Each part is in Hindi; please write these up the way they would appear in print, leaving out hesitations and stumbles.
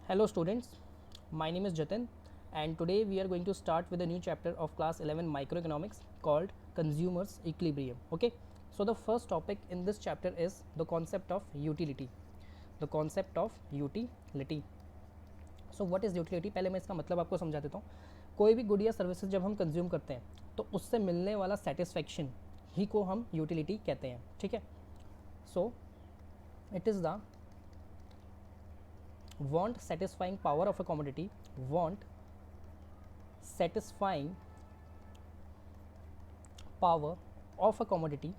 Hello students, my name is Jatin and today we are going to start with a new chapter of class 11 microeconomics called consumers equilibrium. Okay, so the first topic in this chapter is the concept of utility. The concept of utility. So what is utility? पहले मैं इसका मतलब आपको समझा देता हूँ. कोई भी गुड या सर्विसेज जब हम कंज्यूम करते हैं तो उससे मिलने वाला सेटिस्फेक्शन ही को हम यूटिलिटी कहते हैं. ठीक है. So it is the want satisfying power of a commodity, want satisfying power of a commodity.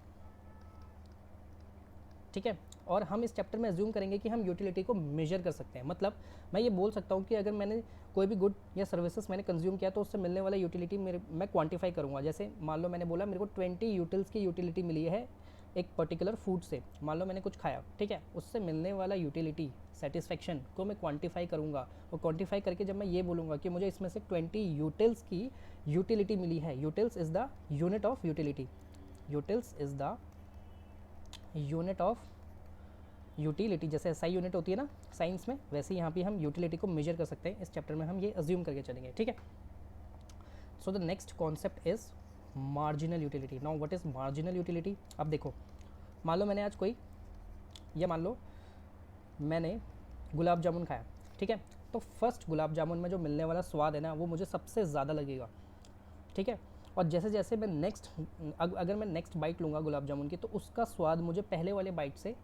ठीक है. और हम इस चैप्टर में अज्यूम करेंगे कि हम यूटिलिटी को मेजर कर सकते हैं. मतलब मैं ये बोल सकता हूँ कि अगर मैंने कोई भी गुड या सर्विसेज मैंने कंज्यूम किया तो उससे मिलने वाला यूटिलिटी मैं क्वांटिफाई करूँगा. जैसे मान लो मैंने बोला मेरे को 20 यूटिल्स की यूटिलिटी मिली है एक पर्टिकुलर फूड से. मान लो मैंने कुछ खाया, ठीक है, उससे मिलने वाला यूटिलिटी सेटिस्फेक्शन को मैं क्वांटिफाई करूँगा. और क्वांटिफाई करके जब मैं ये बोलूँगा कि मुझे इसमें से 20 यूटिल्स की यूटिलिटी मिली है. Utils is the unit of utility. Utils is the unit of utility. जैसे एसआई यूनिट होती है ना साइंस में, वैसे यहाँ पे हम यूटिलिटी को मेजर कर सकते हैं. इस चैप्टर में हम ये अज्यूम करके चलेंगे. ठीक है. So the next concept is marginal utility. Now what is marginal utility? अब देखो, मान लो मैंने आज कोई, या मान लो मैंने गुलाब जामुन खाया, ठीक है, तो फर्स्ट गुलाब जामुन में जो मिलने वाला स्वाद है ना वो मुझे सबसे ज़्यादा लगेगा. ठीक है. और जैसे जैसे मैं अगर मैं नेक्स्ट बाइट लूँगा गुलाब जामुन की तो उसका स्वाद मुझे पहले वाले बाइट से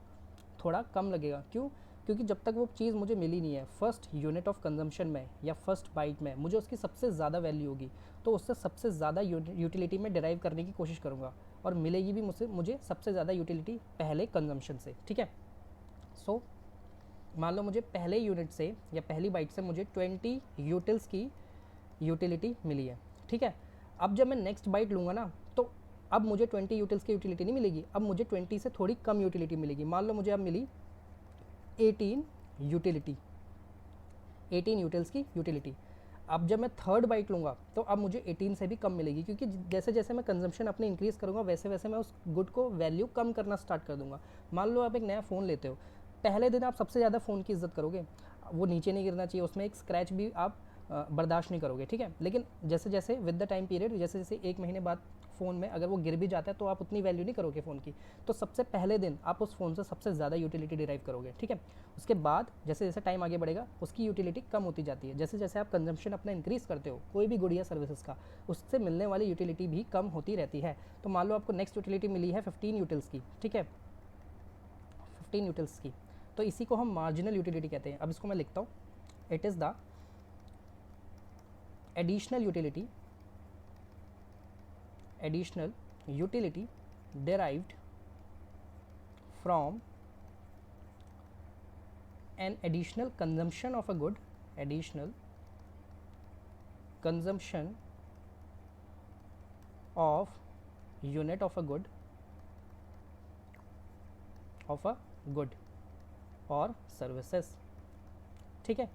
थोड़ा कम लगेगा. क्यों? क्योंकि जब तक वो चीज़ मुझे मिली नहीं है फर्स्ट यूनिट ऑफ कंजम्पशन में या फर्स्ट बाइट में, मुझे उसकी सबसे ज़्यादा वैल्यू होगी. तो उससे सबसे ज़्यादा यूटिलिटी में डिराइव करने की कोशिश करूँगा और मिलेगी भी मुझे सबसे ज़्यादा यूटिलिटी पहले कंजम्पशन से. ठीक है. सो मान लो मुझे पहले यूनिट से या पहली बाइट से मुझे 20 यूटिल्स की यूटिलिटी मिली है. ठीक है. अब जब मैं नेक्स्ट बाइट लूँगा ना तो अब मुझे 20 यूटिल्स की यूटिलिटी नहीं मिलेगी. अब मुझे 20 से थोड़ी कम यूटिलिटी मिलेगी. मान लो मुझे अब मिली 18 यूटिलिटी, 18 यूटिल्स की यूटिलिटी. अब जब मैं थर्ड बाइट लूँगा तो अब मुझे 18 से भी कम मिलेगी, क्योंकि जैसे जैसे मैं कंजम्पशन अपने इंक्रीज़ करूँगा वैसे वैसे मैं उस गुड को वैल्यू कम करना स्टार्ट कर दूँगा. मान लो आप एक नया फ़ोन लेते हो, पहले दिन आप सबसे ज़्यादा फ़ोन की इज़्ज़त करोगे, वो नीचे नहीं गिरना चाहिए, उसमें एक स्क्रैच भी आप बर्दाश्त नहीं करोगे. ठीक है. लेकिन जैसे जैसे विद द टाइम पीरियड, जैसे जैसे एक महीने बाद फ़ोन में अगर वो गिर भी जाता है तो आप उतनी वैल्यू नहीं करोगे फ़ोन की. तो सबसे पहले दिन आप उस फ़ोन से सबसे ज़्यादा यूटिलिटी डिराइव करोगे. ठीक है. उसके बाद जैसे जैसे टाइम आगे बढ़ेगा उसकी यूटिलिटी कम होती जाती है. जैसे जैसे आप कंजम्पशन अपना इंक्रीज़ करते हो कोई भी गुड या सर्विसेज का, उससे मिलने वाली यूटिलिटी भी कम होती रहती है. तो मान लो आपको नेक्स्ट यूटिलिटी मिली है 15 यूटिल्स की. ठीक है, 15 यूटिल्स की. तो इसी को हम मार्जिनल यूटिलिटी कहते हैं. अब इसको मैं लिखता हूँ. It is the additional utility derived from an additional consumption of a good, additional consumption of unit of a good or services. ठीक है.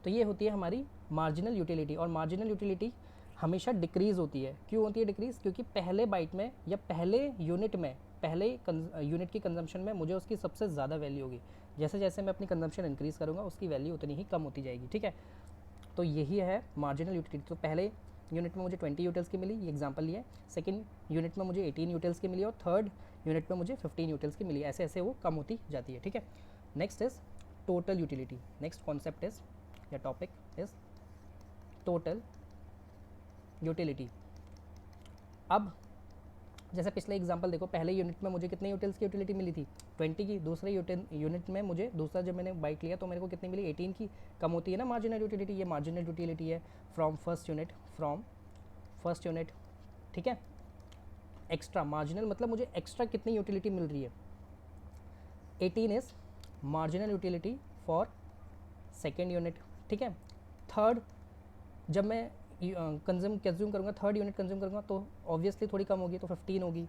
तो ये होती है हमारी मार्जिनल यूटिलिटी. और मार्जिनल यूटिलिटी हमेशा डिक्रीज़ होती है. क्यों होती है डिक्रीज़? क्योंकि पहले बाइट में या पहले यूनिट में, पहले यूनिट की कंजम्पशन में मुझे उसकी सबसे ज़्यादा वैल्यू होगी. जैसे जैसे मैं अपनी कंजम्पशन इंक्रीज़ करूँगा उसकी वैल्यू उतनी ही कम होती जाएगी. ठीक है. तो यही है मार्जिनल यूटिलिटी. तो पहले यूनिट में मुझे 20 यूटिल्स की मिली, ये एग्जाम्पल लिया है. सेकेंड यूनिट में मुझे 18 यूटिल्स की मिली और थर्ड यूनिट में मुझे 15 यूटिल्स की मिली. ऐसे ऐसे वो कम होती जाती है. ठीक है. Next is total utility. Next concept is या टॉपिक इज टोटल यूटिलिटी. अब जैसे पिछले एग्जांपल देखो, पहले यूनिट में मुझे कितने यूटिल्स की यूटिलिटी मिली थी? 20 की. दूसरे यूनिट में मुझे दूसरा जब मैंने बाइट लिया तो मेरे को कितनी मिली? 18 की. कम होती है ना मार्जिनल यूटिलिटी. ये मार्जिनल यूटिलिटी है फ्रॉम फर्स्ट यूनिट. ठीक है. एक्स्ट्रा मार्जिनल मतलब मुझे एक्स्ट्रा कितनी यूटिलिटी मिल रही है? 18 is marginal utility for second unit. ठीक है. थर्ड जब मैं कंज्यूम करूँगा, थर्ड यूनिट कंज्यूम करूँगा तो ऑब्वियसली थोड़ी कम होगी, तो 15 होगी.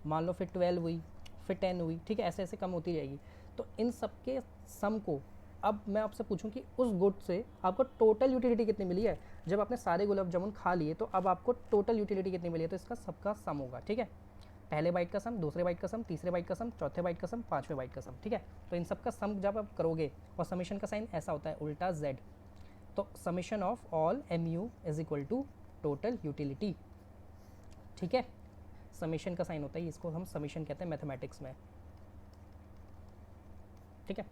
मान लो फिर 12 हुई, फिर 10 हुई. ठीक है. ऐसे ऐसे कम होती रहेगी. तो इन सब के सम को अब मैं आपसे पूछूं कि उस गुड से आपको टोटल यूटिलिटी कितनी मिली है. जब आपने सारे गुलाब जामुन खा लिए तो अब आपको टोटल यूटिलिटी कितनी मिली है, तो इसका सबका सम होगा. ठीक है. पहले बाइट का सम, दूसरे बाइट का सम, तीसरे बाइट का सम, चौथे बाइट का सम, पाँचवें बाइट का सम, ठीक है। तो इन सब का सम जब आप करोगे, और समीशन का साइन ऐसा होता है उल्टा z, तो summation of all mu is equal to total utility, ठीक है। समीशन का साइन होता है, इसको हम समीशन कहते हैं मैथमेटिक्स में, ठीक है।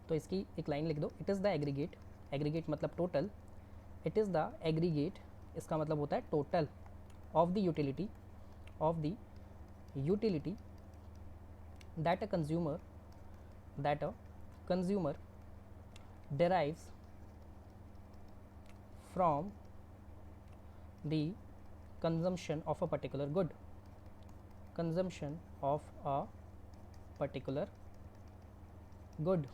तो इसकी एक लाइन लिख दो, it is the aggregate, aggregate मतलब total, it is the aggregate, इसका मतलब होता है total of the utility, of the utility that a consumer derives from the consumption of a particular good, consumption of a particular good,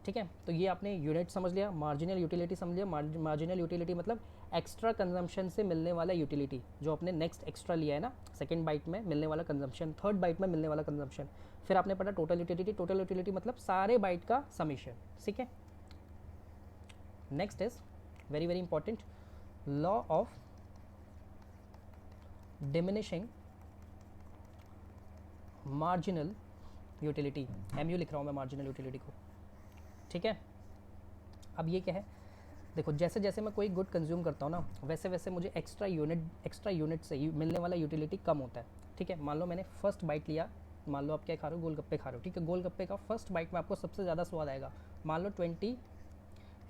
ठीक है। तो ये आपने यूनिट समझ लिया, मार्जिनल यूटिलिटी समझ लिया। मार्जिनल यूटिलिटी मतलब एक्स्ट्रा कंजम्पशन से मिलने वाला यूटिलिटी, जो आपने नेक्स्ट एक्स्ट्रा लिया है ना, सेकंड बाइट में मिलने वाला कंजम्पशन, थर्ड बाइट में मिलने वाला कंजम्पशन। फिर आपने पढ़ा टोटल यूटिलिटी, टोटल यूटिलिटी मतलब सारे बाइट का समीशन, ठीक है। Next is very very important, law of diminishing marginal utility, MU लिख रहा हूँ मैं मार्जिनल यूटिलिटी को, ठीक है। अब ये क्या है, देखो जैसे जैसे मैं कोई गुड कंज्यूम करता हूँ ना, वैसे वैसे मुझे एक्स्ट्रा यूनिट से मिलने वाला यूटिलिटी कम होता है, ठीक है। मान लो मैंने फर्स्ट बाइट लिया, मान लो आप क्या खा रहे हो, गोलगप्पे खा रहे हो, ठीक है। गोलगप्पे का फर्स्ट बाइट में आपको सबसे ज़्यादा स्वाद आएगा, मान लो 20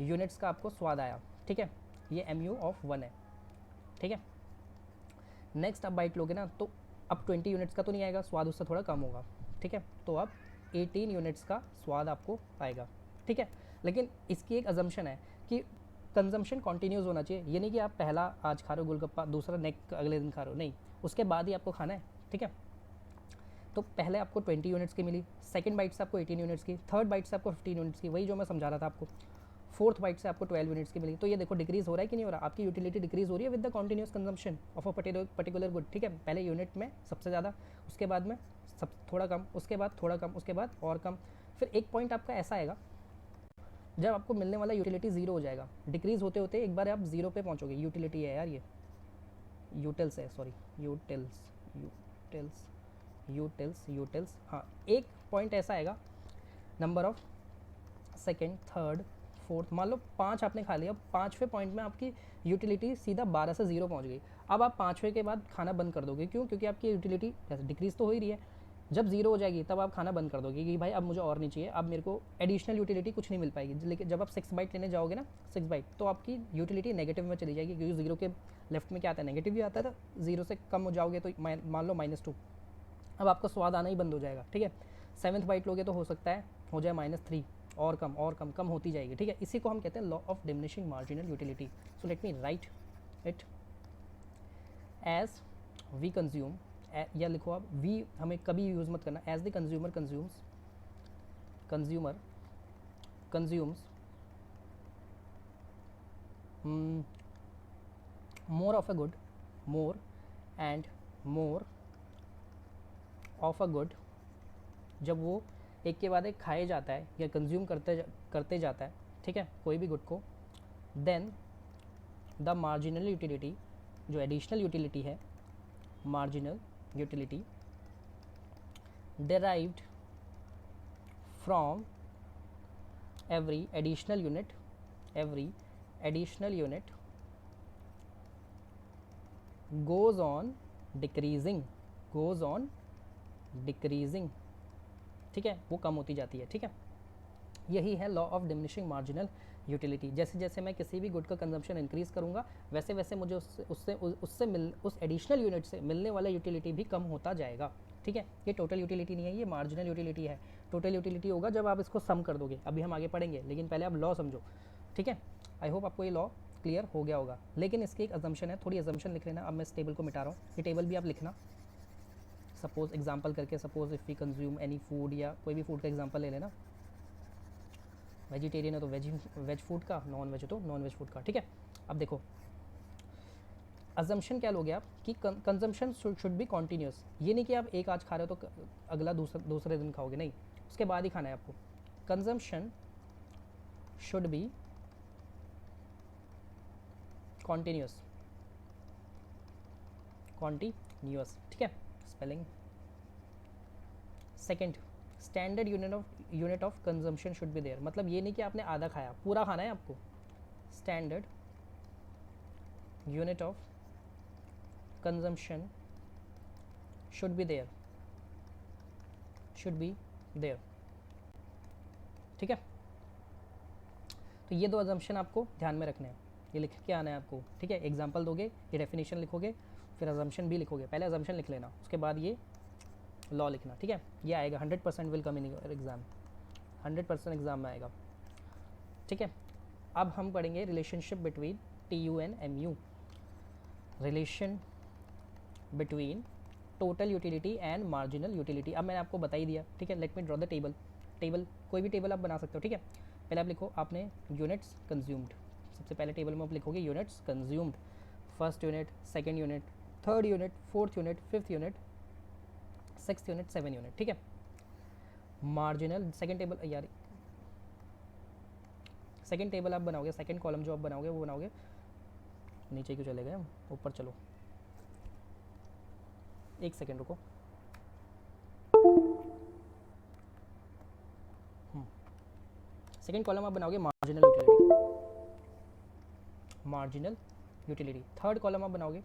यूनिट्स का आपको स्वाद आया, ठीक है। ये MU ऑफ 1 है, ठीक है। नेक्स्ट आप बाइट लोगे ना, तो अब 20 यूनिट्स का तो नहीं आएगा स्वाद, उससे थोड़ा कम होगा, ठीक है। तो अब 18 यूनिट्स का स्वाद आपको आएगा, ठीक है। लेकिन इसकी एक अजम्पशन है कि कंजम्पशन कॉन्टीन्यूस होना चाहिए, ये नहीं कि आप पहला आज खा रहे हो गोलगप्पा, दूसरा नेक्स्ट अगले दिन खा रहे हो, नहीं, उसके बाद ही आपको खाना है, ठीक है। तो पहले आपको 20 यूनिट्स की मिली, सेकंड बाइट से आपको 18 यूनिट्स की, थर्ड बाइट से आपको 15 यूनिट्स की, वही जो मैं समझा रहा था आपको, फोर्थ बाइट से आपको 12 यूनिट्स की मिली। तो ये देखो डिक्रीज हो रहा है कि नहीं हो रहा, आपकी यूटिलिटी डिक्रीज हो रही है with the continuous consumption of a particular good, ठीक है। पहले यूनिट में सबसे ज़्यादा, उसके बाद में सब थोड़ा कम, उसके बाद थोड़ा कम, उसके बाद और कम। फिर एक पॉइंट आपका ऐसा आएगा जब आपको मिलने वाला यूटिलिटी जीरो हो जाएगा, डिक्रीज होते होते एक बार आप जीरो पे पहुंचोगे। यूटिलिटी है यार, ये यूटिल्स है, सॉरी यूटिल्स, हाँ। एक पॉइंट ऐसा आएगा, number of second, third, fourth, मान लो 5 आपने खा लिया, 5वें पॉइंट में आपकी यूटिलिटी सीधा 12 से 0 पहुंच गई। अब आप 5वें के बाद खाना बंद कर दोगे, क्यों? क्योंकि आपकी यूटिलिटी डिक्रीज तो हो ही रही है। जब 0 हो जाएगी तब आप खाना बंद कर दोगे कि भाई अब मुझे और नहीं चाहिए, अब मेरे को एडिशनल यूटिलिटी कुछ नहीं मिल पाएगी। लेकिन जब आप 6 बाइट लेने जाओगे ना, 6 बाइट, तो आपकी यूटिलिटी नेगेटिव में चली जाएगी, क्योंकि 0 के लेफ्ट में क्या आता है, नेगेटिव ही आता है। 0 से कम हो जाओगे तो मान लो -2, अब आपका स्वाद आना ही बंद हो जाएगा, ठीक है। 7th बाइट लोगे तो हो सकता है हो जाए -3, और कम और कम कम होती जाएगी, ठीक है। इसी को हम कहते हैं law of diminishing marginal utility. So let me write it as we consume, या लिखो आप वी, हमें कभी यूज़ मत करना, as the consumer consumes more of a good, more and more of a good, जब वो एक के बाद एक खाए जाता है या कंज्यूम करते जाता है, ठीक है, कोई भी गुड को, देन द मार्जिनल यूटिलिटी, जो एडिशनल यूटिलिटी है, marginal utility derived from every additional unit goes on decreasing, ठीक है, वो कम होती जाती है, ठीक है। यही है law of diminishing marginal utility. जैसे जैसे मैं किसी भी गुड का कंजम्पशन इंक्रीज करूँगा, वैसे वैसे मुझे उस एडिशनल यूनिट से मिलने वाला यूटिलिटी भी कम होता जाएगा, ठीक है। ये टोटल यूटिलिटी नहीं है, ये मार्जिनल यूटिलिटी है। टोटल यूटिलिटी होगा जब आप इसको सम कर दोगे, अभी हम आगे पढ़ेंगे, लेकिन पहले आप लॉ समझो, ठीक है। आई होप आपको ये लॉ क्लियर हो गया होगा। लेकिन इसकी एक अजम्पशन है, थोड़ी अजम्पशन लिख लेना। अब मैं इस टेबल को मिटा रहा हूँ, ये टेबल भी आप लिखना, सपोज एग्जाम्पल करके, suppose if we consume any food, या कोई भी फूड का एग्जाम्पल ले लेना। वेजिटेरियन है तो वेज फूड का, नॉन वेज है तो नॉन वेज फूड का, ठीक है। अब देखो अजम्पशन क्या लोगे आप कि कंजम्पशन शुड बी कॉन्टीन्यूस। ये नहीं कि आप एक आज खा रहे हो तो अगला दूसरे दिन खाओगे, नहीं, उसके बाद ही खाना है आपको। कंजम्पशन शुड बी कॉन्टीन्यूस, ठीक है। Spelling. Second, standard unit of consumption should be there, मतलब ये नहीं कि आपने आधा खाया, पूरा खाना है आपको। Standard unit of consumption should be there, ठीक है। तो ये 2 अजम्पशन आपको ध्यान में रखने हैं, ये लिख के आना है आपको, ठीक है। एग्जाम्पल दोगे, ये डेफिनेशन लिखोगे, फिर अजम्पशन भी लिखोगे। पहले अजम्पशन लिख लेना, उसके बाद ये लॉ लिखना, ठीक है। ये आएगा 100% will come in exam, 100% exam में आएगा, ठीक है। अब हम पढ़ेंगे relationship between TU and MU, relation between total utility and marginal utility. अब मैंने आपको बता ही दिया, ठीक है। Let me draw the table. कोई भी टेबल आप बना सकते हो, ठीक है। पहले आप लिखो, आपने यूनिट्स कंज्यूम्ड, सबसे पहले टेबल में आप लिखोगे units consumed, first unit, second unit, third unit, fourth unit, fifth unit, sixth unit, 7 unit, ठीक है। मार्जिनल सेकंड टेबल, यार सेकंड टेबल आप बनाओगे, सेकंड कॉलम जो आप बनाओगे वो बनाओगे, नीचे क्यों चले गए, ऊपर चलो, एक सेकंड रुको। सेकंड कॉलम आप बनाओगे मार्जिनल यूटिलिटी, थर्ड कॉलम आप बनाओगे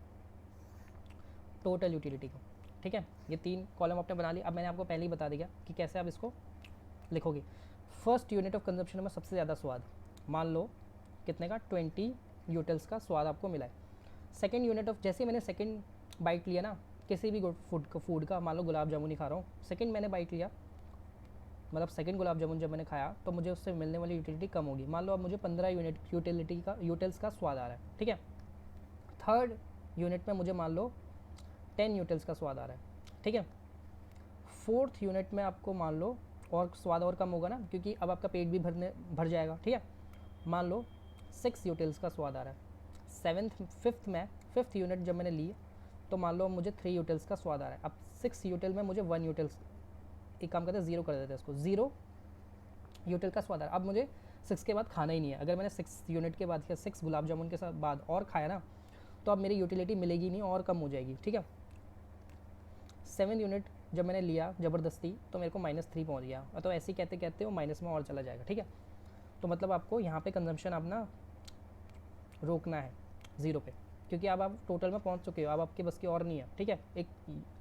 टोटल यूटिलिटी को, ठीक है। ये 3 कॉलम आपने बना लिया। अब मैंने आपको पहले ही बता दिया कि कैसे आप इसको लिखोगे। फर्स्ट यूनिट ऑफ कंजप्शन में सबसे ज़्यादा स्वाद, मान लो कितने का, 20 यूटिल्स का स्वाद आपको मिला है। सेकंड यूनिट ऑफ, जैसे मैंने सेकंड बाइट लिया ना किसी भी फूड का, मान लो गुलाब जामुन ही खा रहा हूँ, सेकंड मैंने बाइट लिया, मतलब सेकंड गुलाब जामुन जब मैंने खाया तो मुझे उससे मिलने वाली यूटिलिटी कम होगी। मान लो अब मुझे 15 यूटिल्स का स्वाद आ रहा है, ठीक है। थर्ड यूनिट में मुझे मान लो 10 यूटिल्स का स्वाद आ रहा है, ठीक है। फोर्थ यूनिट में आपको मान लो और स्वाद और कम होगा ना, क्योंकि अब आपका पेट भी भर जाएगा, ठीक है। मान लो 6 यूटिल्स का स्वाद आ रहा है। फिफ्थ यूनिट जब मैंने ली तो मान लो मुझे 3 यूटिल्स का स्वाद आ रहा है। अब 6 यूटिल में मुझे 1 यूटिल्स, एक काम करते हैं 0 कर देते हैं इसको, 0 यूटिल का स्वाद आ रहा है। अब मुझे 6 के बाद खाना ही नहीं है। अगर मैंने 6 यूनिट के बाद या 6 गुलाब जामुन के साथ बाद और खाया ना तो अब मेरी यूटिलिटी मिलेगी नहीं और कम हो जाएगी, ठीक है। 7 यूनिट जब मैंने लिया ज़बरदस्ती तो मेरे को -3 पहुँच गया, तो ऐसे ही कहते कहते वो माइनस में और चला जाएगा, ठीक है। तो मतलब आपको यहाँ पे कंजम्पशन अपना रोकना है 0 पे, क्योंकि अब आप टोटल में पहुँच चुके हो, अब आपके बस की और नहीं है, ठीक है। एक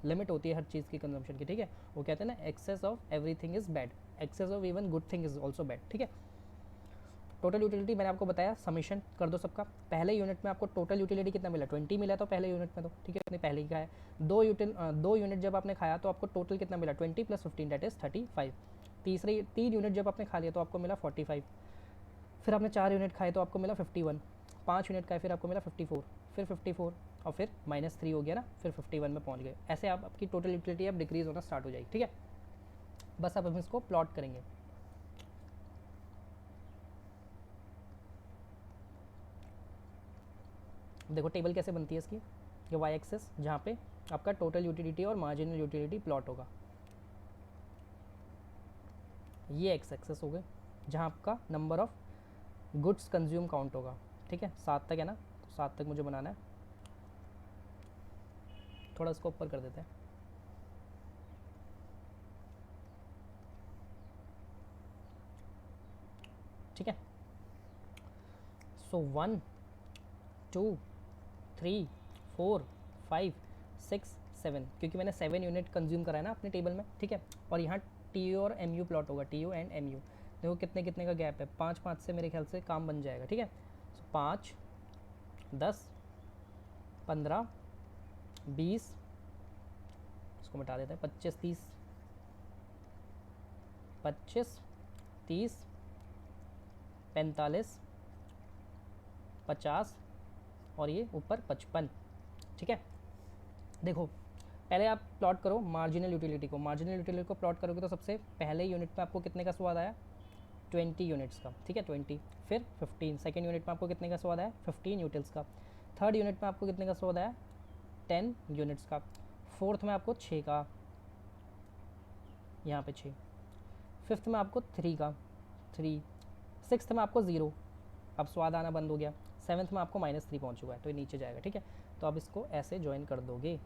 लिमिट होती है हर चीज़ की कंजम्पशन की, ठीक है। वो कहते हैं ना, excess of everything is bad, excess of even good thing is also bad, ठीक है। टोटल यूटिलिटी मैंने आपको बताया, समीशन कर दो सबका। पहले यूनिट में आपको टोटल यूटिलिटी कितना मिला, 20 मिला तो पहले यूनिट में, तो ठीक है, आपने पहले ही खाया। 2 यूनिट जब आपने खाया तो आपको टोटल कितना मिला, 20 + 15 दैट इज़ 35। 3 यूनिट जब आपने खा लिया तो आपको मिला 45। फिर आपने 4 यूनिट खाए तो आपको मिला 51। 5 यूनिट खाए फिर आपको मिला 54, फिर 54 और फिर -3 हो गया ना, फिर 51 में पहुंच गए। ऐसे आप आपकी टोटल यूटिलिटी अब डिक्रीज होना स्टार्ट हो जाएगी, ठीक है। बस अब हम इसको प्लॉट करेंगे। देखो टेबल कैसे बनती है इसकी, ये वाई एक्सेस जहाँ पे आपका टोटल यूटिलिटी और मार्जिनल यूटिलिटी प्लॉट होगा, ये एक्स एक्सेस हो गए जहाँ आपका number of goods consume count होगा, ठीक है। 7 तक है ना, तो 7 तक मुझे बनाना है, थोड़ा इसको ऊपर कर देते हैं, ठीक है। सो 1 2 3 4 5 6 7, क्योंकि मैंने 7 यूनिट कंज्यूम करा है ना अपने टेबल में, ठीक है। और यहाँ TU और MU प्लॉट होगा, TU एंड MU। देखो कितने कितने का गैप है, 5 से मेरे ख्याल से काम बन जाएगा, ठीक है। सो 5 10 15 20, इसको मिटा देते हैं, 25 30 45 50 और ये ऊपर 55, ठीक है। देखो पहले आप प्लॉट करो मार्जिनल यूटिलिटी को, मार्जिनल यूटिलिटी को प्लॉट करोगे तो सबसे पहले यूनिट में आपको कितने का स्वाद आया, 20 यूनिट्स का, ठीक है 20। फिर 15, सेकेंड यूनिट में आपको कितने का स्वाद आया, 15 यूटिल्स का। थर्ड यूनिट में आपको कितने का स्वाद आया, 10 यूनिट्स का। फोर्थ में आपको 6 का, यहाँ पे 6। फिफ्थ में आपको 3 का, 3। सिक्स्थ में आपको 0, अब स्वाद आना बंद हो गया। सेवन्थ में आपको -3 पहुँच चुका है, तो ये नीचे जाएगा, ठीक है। तो अब इसको ऐसे ज्वाइन कर दोगे,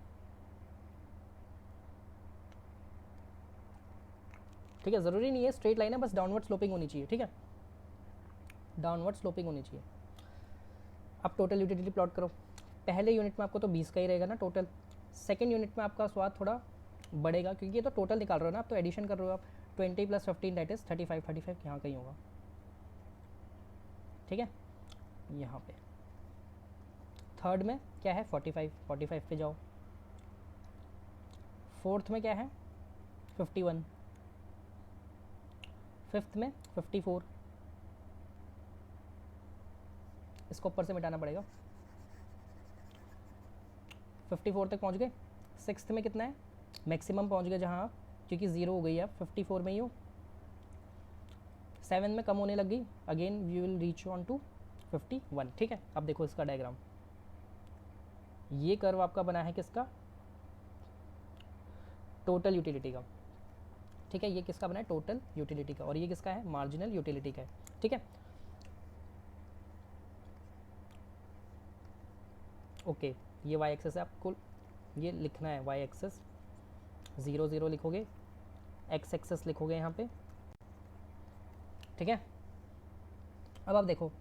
ठीक है, ज़रूरी नहीं है स्ट्रेट लाइन है, बस डाउनवर्ड स्लोपिंग होनी चाहिए, ठीक है, डाउनवर्ड स्लोपिंग होनी चाहिए। अब टोटल यूटिलिटी प्लॉट करो। पहले यूनिट में आपको तो 20 का ही रहेगा ना टोटल, सेकेंड यूनिट में आपका स्वाद थोड़ा बढ़ेगा क्योंकि ये तो टोटल निकाल रहे हो ना आप, तो एडिशन कर रहे हो आप। 20 + 15 दैट इज़ 35, 35 यहाँ कहीं होगा, ठीक है, यहाँ पे। थर्ड में क्या है 45, 45 पे जाओ। फोर्थ में क्या है 51, फिफ्थ में 54, इसको ऊपर से मिटाना पड़ेगा। 54 तक पहुँच गए। सिक्स्थ में कितना है, मैक्सिमम पहुँच गए जहाँ आप, क्योंकि 0 हो गई है, 54 में ही हो। 7 में कम होने लग गई, again we will reach on to 51, ठीक है। अब देखो इसका डायग्राम, ये कर्व आपका बना है किसका, टोटल यूटिलिटी का, ठीक है, ये किसका बना है, टोटल यूटिलिटी का, और ये किसका है, मार्जिनल यूटिलिटी का है, ठीक है। ओके, ये वाई एक्सेस है, आपको ये लिखना है, वाई एक्सेस 0 0 लिखोगे, एक्स एक्सेस लिखोगे यहाँ पे, ठीक है। अब आप देखो,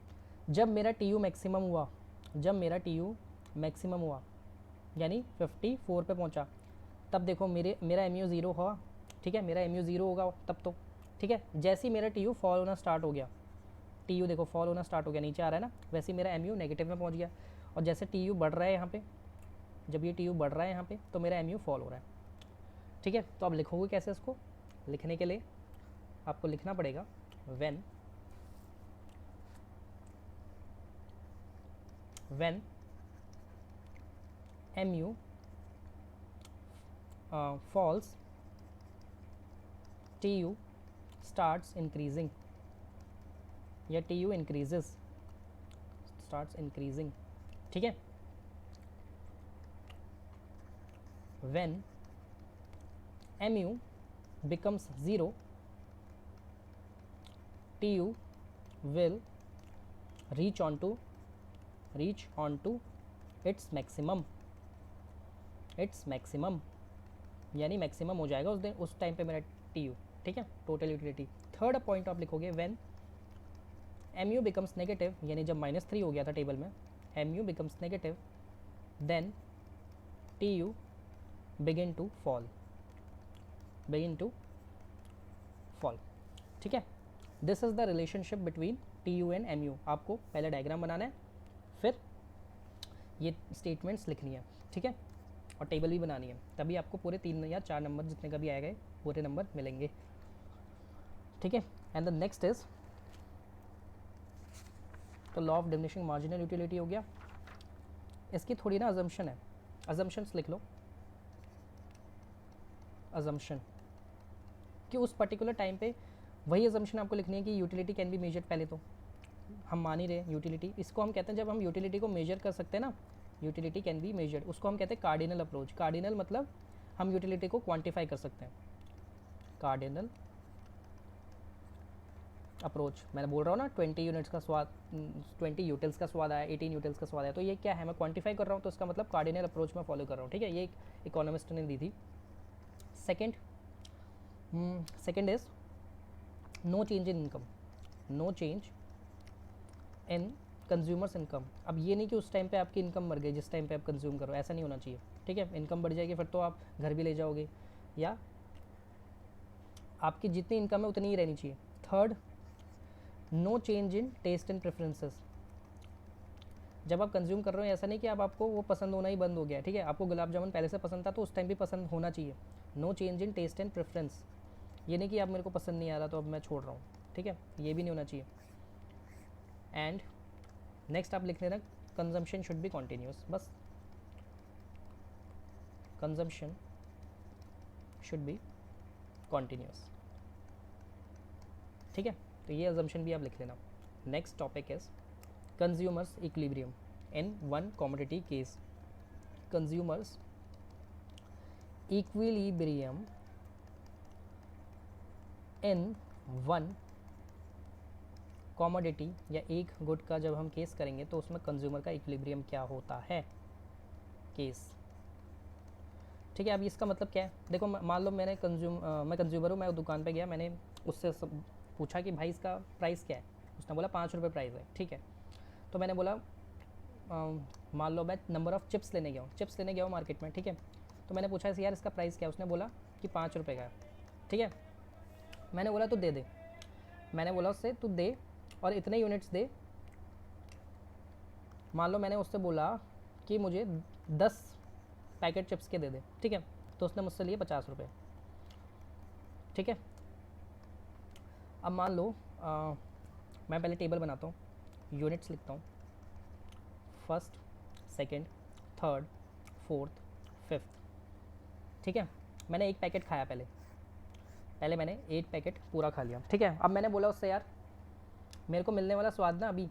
जब मेरा टी यू मैक्सिमम हुआ, जब मेरा टी यू मैक्सिमम हुआ यानी 54 पे पहुँचा, तब देखो मेरा एम यू 0 हुआ, ठीक है, मेरा एम यू 0 होगा तब तो, ठीक है। जैसे ही मेरा टी यू फॉल होना स्टार्ट हो गया, टी यू देखो फॉल होना स्टार्ट हो गया, नीचे आ रहा है ना, वैसे ही मेरा एम यू नेगेटिव में पहुँच गया। और जैसे टी यू बढ़ रहा है यहाँ पे, जब ये टी यू बढ़ रहा है यहाँ पे, तो मेरा एम यू फॉल हो रहा है, ठीक है। तो अब लिखोगे कैसे इसको, लिखने के लिए आपको लिखना पड़ेगा when mu falls, tu starts increasing, या tu increases, starts increasing, ठीक है। when mu becomes 0, tu will reach on to its maximum, यानी मैक्सिमम हो जाएगा उस टाइम पे मेरा टी यू, ठीक है, टोटल यूटिलिटी। थर्ड पॉइंट आप लिखोगे when M U becomes negative, यानी जब -3 हो गया था टेबल में, M U becomes negative, then T U begin to fall, ठीक है। This is the relationship between T U and M U. आपको पहले डायग्राम बनाना है, फिर ये स्टेटमेंट्स लिखनी है, ठीक है, और टेबल भी बनानी है, तभी आपको पूरे 3 या 4 नंबर जितने का भी आएगा पूरे नंबर मिलेंगे, ठीक है। एंड द नेक्स्ट इज तो law of diminishing marginal utility हो गया। इसकी थोड़ी ना अजम्पशन है, अजम्पशंस लिख लो, अजम्पशन कि उस पर्टिकुलर टाइम पे वही अजम्पशन आपको लिखनी है कि यूटिलिटी कैन बी मेजर्ड। पहले तो हम मान ही रहे यूटिलिटी, इसको हम कहते हैं जब हम यूटिलिटी को मेजर कर सकते हैं ना, यूटिलिटी कैन बी मेजर्ड, उसको हम कहते हैं कार्डिनल अप्रोच। कार्डिनल मतलब हम यूटिलिटी को क्वांटिफाई कर सकते हैं, कार्डिनल अप्रोच। मैंने बोल रहा हूँ ना 20 यूनिट्स का स्वाद, 20 यूटिल्स का स्वाद आया, 18 यूटिल्स का स्वाद आया, तो ये क्या है, मैं क्वांटिफाई कर रहा हूँ, तो इसका मतलब कार्डिनल अप्रोच में फॉलो कर रहा हूँ, ठीक है। ये एक इकोनॉमिस्ट ने दी थी। Second is no change in income, no change in consumers income. अब ये नहीं कि उस टाइम पे आपकी इनकम मर गई जिस टाइम पे आप कंज्यूम करो, ऐसा नहीं होना चाहिए, ठीक है। इनकम बढ़ जाएगी फिर तो आप घर भी ले जाओगे, या आपकी जितनी इनकम है उतनी ही रहनी चाहिए। Third, no change in taste and preferences. जब आप कंज्यूम कर रहे हो ऐसा नहीं कि आपको वो पसंद होना ही बंद हो गया, ठीक है। आपको गुलाब जामुन पहले से पसंद था तो उस टाइम भी पसंद होना चाहिए। No change in taste and preference, ये नहीं कि आप मेरे को पसंद नहीं आ रहा तो अब मैं छोड़ रहा हूँ, ठीक है, ये भी नहीं होना चाहिए। एंड नेक्स्ट आप लिख लेना कंजम्पशन शुड बी कॉन्टीन्यूस, बस कंजम्पशन शुड बी कॉन्टीन्यूस, ठीक है। तो ये अजम्पशन भी आप लिख लेना। Next topic is consumers equilibrium in one commodity case. Consumers equilibrium in one commodity, या एक गुड का जब हम केस करेंगे तो उसमें कंज्यूमर का इक्विलिब्रियम क्या होता है, केस ठीक है। अब इसका मतलब क्या है, देखो मान लो मैं कंज्यूमर हूँ, मैं दुकान पे गया, मैंने उससे पूछा कि भाई इसका प्राइस क्या है, उसने बोला 5 रुपये प्राइस है। ठीक है, तो मैंने बोला मान लो मैं नंबर ऑफ़ चिप्स लेने गया हूँ मार्केट में। ठीक है, तो मैंने पूछा यार इसका प्राइस क्या है, उसने बोला कि 5 रुपये का है। ठीक है, मैंने बोला तो दे दे, मैंने बोला उससे तू दे और इतने यूनिट्स दे। मान लो मैंने उससे बोला कि मुझे 10 पैकेट चिप्स के दे दे। ठीक है, तो उसने मुझसे लिए 50 रुपये। ठीक है, अब मान लो मैं पहले टेबल बनाता हूँ, यूनिट्स लिखता हूँ, first, second, third, fourth, fifth. ठीक है, मैंने एक पैकेट खाया, पहले मैंने 8 पैकेट पूरा खा लिया। ठीक है, अब मैंने बोला उससे यार मेरे को मिलने वाला स्वाद ना अभी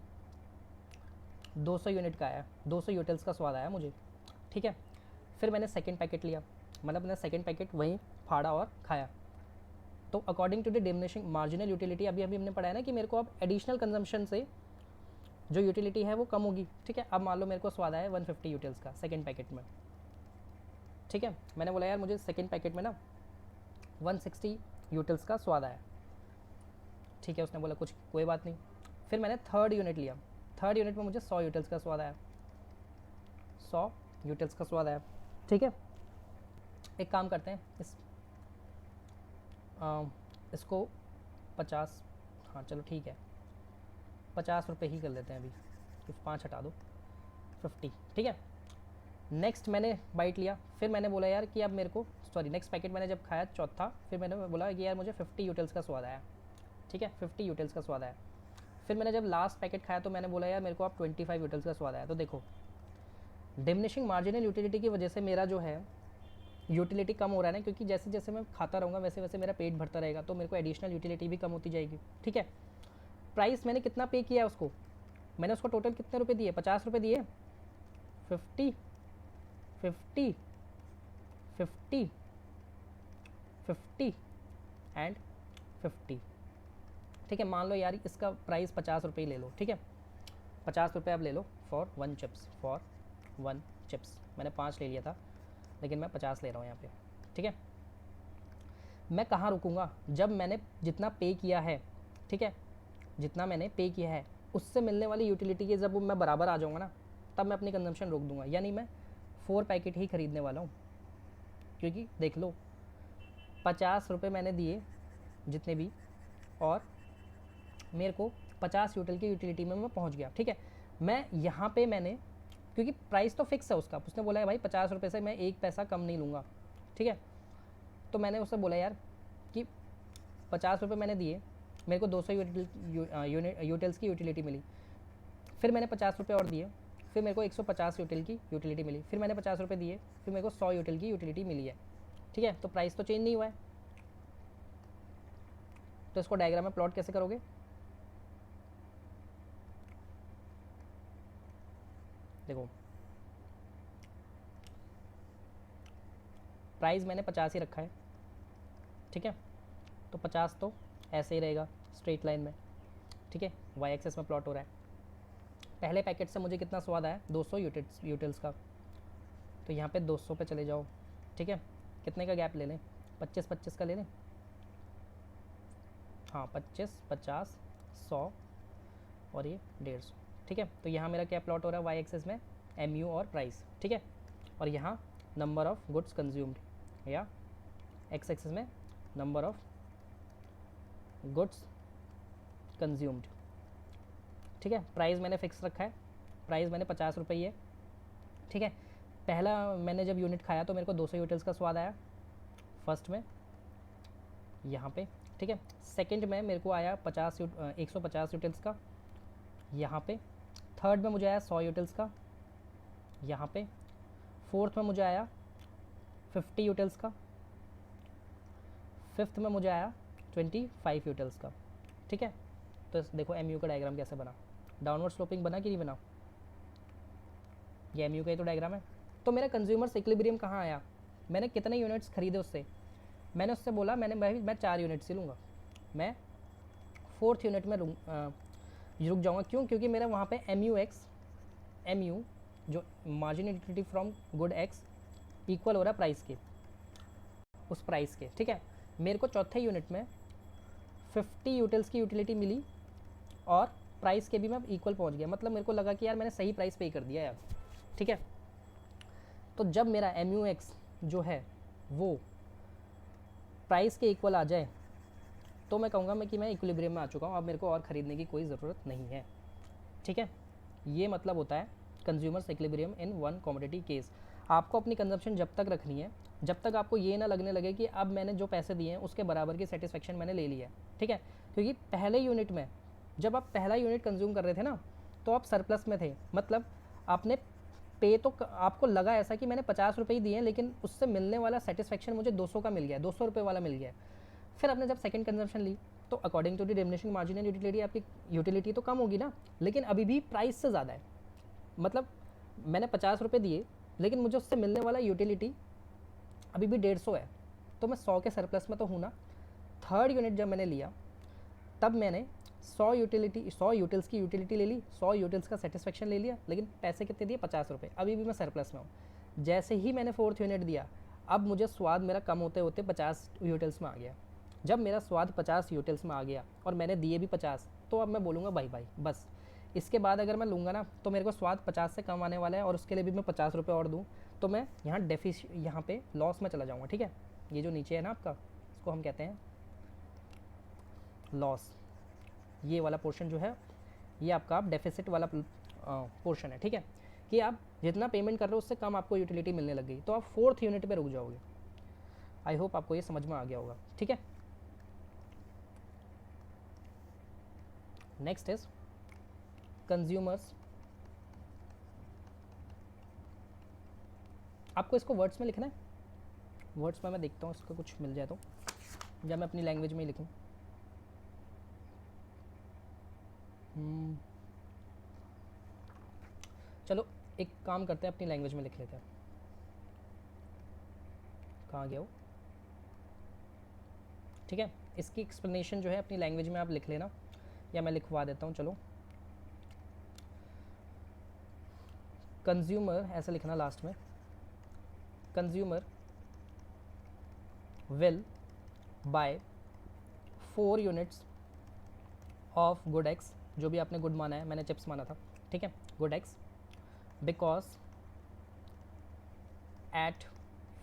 200 यूनिट का आया, 200 यूटिल्स का स्वाद आया मुझे। ठीक है, फिर मैंने सेकंड पैकेट लिया, मतलब मैंने सेकंड पैकेट वहीं फाड़ा और खाया। तो according to the diminishing marginal utility, अभी हमने पढ़ा है ना कि मेरे को अब एडिशनल कंजम्पशन से जो यूटिलिटी है वो कम होगी। ठीक है, अब मान लो मेरे को स्वाद आया 150 यूटिल्स का सेकंड पैकेट में। ठीक है, मैंने बोला यार मुझे सेकंड पैकेट में ना 160 यूटिल्स का स्वाद आया। ठीक है, उसने बोला कुछ कोई बात नहीं। फिर मैंने थर्ड यूनिट लिया, थर्ड यूनिट में मुझे 100 यूटिल्स का स्वाद आया, 100 यूटिल्स का स्वाद आया। ठीक है, एक काम करते हैं इसको 50, हाँ चलो ठीक है 50 रुपये ही कर लेते हैं अभी, तो 5 हटा दो, 50। ठीक है, नेक्स्ट मैंने बाइट लिया, फिर मैंने बोला यार कि अब मेरे को नेक्स्ट पैकेट मैंने जब खाया चौथा, फिर मैंने बोला कि यार मुझे 50 यूटिल्स का स्वाद आया। ठीक है, 50 यूटिल्स का स्वाद आया। फिर मैंने जब लास्ट पैकेट खाया तो मैंने बोला यार मेरे को अब 25 यूटिल्स का स्वाद आया। तो देखो डिमिनिशिंग मार्जिनल यूटिलिटी की वजह से मेरा जो है यूटिलिटी कम हो रहा है ना, क्योंकि जैसे जैसे मैं खाता रहूँगा वैसे वैसे मेरा पेट भरता रहेगा, तो मेरे को एडिशनल यूटिलिटी भी कम होती जाएगी। ठीक है, प्राइस मैंने कितना पे किया उसको, मैंने उसको टोटल कितने रुपए दिए, 50 रुपये दिए, 50 50 50 50 एंड 50। ठीक है, मान लो यार इसका प्राइस 50 रुपये ही ले लो। ठीक है, 50 रुपये अब ले लो फॉर 1 चिप्स, मैंने 5 ले लिया था लेकिन मैं 50 ले रहा हूँ यहाँ पे। ठीक है, मैं कहाँ रुकूँगा, जब मैंने जितना पे किया है, ठीक है, जितना मैंने पे किया है उससे मिलने वाली यूटिलिटी के जब मैं बराबर आ जाऊँगा ना, तब मैं अपनी कंजम्पशन रोक दूँगा। यानी मैं 4 पैकेट ही ख़रीदने वाला हूँ, क्योंकि देख लो 50 रुपये मैंने दिए जितने भी, और मेरे को 50 यूटिलिटी में मैं पहुँच गया। ठीक है, मैं यहाँ पे मैंने, क्योंकि प्राइस तो फिक्स है उसका, उसने बोला है भाई 50 रुपये से मैं 1 पैसा कम नहीं लूँगा। ठीक है, तो मैंने उससे बोला यार कि 50 रुपये मैंने दिए, मेरे को 200 यूटिल्स की यूटिलिटी मिली, फिर मैंने 50 रुपये और दिए, फिर मेरे को 150 यूटिल की यूटिलिटी मिली, फिर मैंने 50 रुपये दिए, फिर मेरे को 100 यूटिल की यूटिलिटी मिली है। ठीक है, तो प्राइस तो चेंज नहीं हुआ है। तो इसको डायग्राम में प्लॉट कैसे करोगे, देखो प्राइस मैंने 50 ही रखा है। ठीक है, तो 50 तो ऐसे ही रहेगा स्ट्रेट लाइन में। ठीक है, वाई एक्सेस में प्लॉट हो रहा है। पहले पैकेट से मुझे कितना स्वाद आया, 200 यूटिल्स का, तो यहाँ पे 200 पे चले जाओ। ठीक है, कितने का गैप ले लें, 25-25 का ले लें, हाँ 25, 50, 100 और ये 150। ठीक है, तो यहाँ मेरा क्या प्लॉट हो रहा है, वाई एक्सेस में MU और प्राइस। ठीक है, और यहाँ नंबर ऑफ़ गुड्स कंज्यूम्ड, या एक्स एक्सेस में नंबर ऑफ़ गुड्स कंज्यूम्ड। ठीक है, प्राइस मैंने फिक्स रखा है, प्राइस मैंने 50 रुपये ही है। ठीक है, पहला मैंने जब यूनिट खाया तो मेरे को 200 यूटिल्स का स्वाद आया फर्स्ट में यहाँ पे। ठीक है, सेकंड में मेरे को आया 150 यूटिल्स का यहाँ पे, थर्ड में मुझे आया 100 यूटिल्स का यहाँ पे, फोर्थ में मुझे आया 50 यूटिल्स का, फिफ्थ में मुझे आया 25 यूटिल्स का। ठीक है, तो देखो MU का डायग्राम कैसे बना, डाउनवर्ड स्लोपिंग बना कि नहीं बना, ये MU का ही तो डायग्राम है। तो मेरा कंज्यूमर्स इक्विलिब्रियम कहाँ आया, मैंने कितने यूनिट्स खरीदे उससे, मैंने उससे बोला मैं 4 यूनिट्स ही लूँगा, मैं 4th यूनिट में रुक जाऊँगा। क्यों, क्योंकि मेरा वहाँ पे MU जो margin utility from good X equal हो रहा है प्राइस के। उस प्राइस के, ठीक है। मेरे को चौथे यूनिट में 50 यूटिल्स की यूटिलिटी मिली और प्राइस के भी मैं इक्वल पहुंच गया, मतलब मेरे को लगा कि यार मैंने सही प्राइस पे कर दिया यार, ठीक है। तो जब मेरा MUX जो है वो प्राइस के इक्वल आ जाए तो मैं कहूँगा मैं कि मैं इक्विलिब्रियम में आ चुका हूँ, अब मेरे को और ख़रीदने की कोई ज़रूरत नहीं है, ठीक है। ये मतलब होता है consumers equilibrium in one commodity case. आपको अपनी कंजप्शन जब तक रखनी है जब तक आपको ये ना लगने लगे कि अब मैंने जो पैसे दिए हैं उसके बराबर की सेटिस्फेक्शन मैंने ले ली है, ठीक है। क्योंकि पहले यूनिट में जब आप पहला यूनिट कंज्यूम कर रहे थे ना तो आप सरप्लस में थे, मतलब आपने पे तो आपको लगा ऐसा कि मैंने 50 रुपये ही दिए हैं लेकिन उससे मिलने वाला सेटिस्फेक्शन मुझे 200 का मिल गया, 200 रुपये वाला मिल गया। फिर आपने जब सेकंड कंजम्पशन ली तो according to the diminishing margin and utility आपकी यूटिलिटी तो कम होगी ना, लेकिन अभी भी प्राइस से ज़्यादा है। मतलब मैंने 50 रुपये दिए लेकिन मुझे उससे मिलने वाला यूटिलिटी अभी भी 150 है, तो मैं 100 के सरप्लस में तो हूँ ना। थर्ड यूनिट जब मैंने लिया तब मैंने 100 यूटिल्स की यूटिलिटी ले ली, 100 यूटिल्स का सेटिस्फेक्शन ले लिया, लेकिन पैसे कितने दिए? 50 रुपये। अभी भी मैं सरप्लस में हूँ। जैसे ही मैंने फोर्थ यूनिट दिया अब मुझे स्वाद मेरा कम होते होते 50 यूटिल्स में आ गया। जब मेरा स्वाद 50 यूटिल्स में आ गया और मैंने दिए भी 50, तो अब मैं बोलूँगा भाई भाई बस, इसके बाद अगर मैं लूँगा ना तो मेरे को स्वाद 50 से कम आने वाला है और उसके लिए भी मैं 50 रुपये और दूँ तो मैं यहाँ पे लॉस में चला जाऊँगा, ठीक है। ये जो नीचे है ना आपका, इसको हम कहते हैं लॉस। ये वाला पोर्शन जो है ये आपका आप डेफिसिट वाला पोर्शन है, ठीक है। कि आप जितना पेमेंट कर रहे हो उससे कम आपको यूटिलिटी मिलने लग गई तो आप फोर्थ यूनिट पे रुक जाओगे। आई होप आपको ये समझ में आ गया होगा, ठीक है। Next is consumers. आपको इसको वर्ड्स में लिखना है, वर्ड्स में मैं देखता हूँ इसको कुछ मिल जाए तो, या मैं अपनी लैंग्वेज में ही लिखूँ। चलो एक काम करते हैं, अपनी लैंग्वेज में लिख लेते हैं। कहाँ गया वो, ठीक है। इसकी एक्सप्लेनेशन जो है अपनी लैंग्वेज में आप लिख लेना या मैं लिखवा देता हूँ। चलो कंज्यूमर ऐसा लिखना लास्ट में, consumer will buy 4 units of good x, जो भी आपने गुड माना है, मैंने चिप्स माना था, ठीक है, good x, because at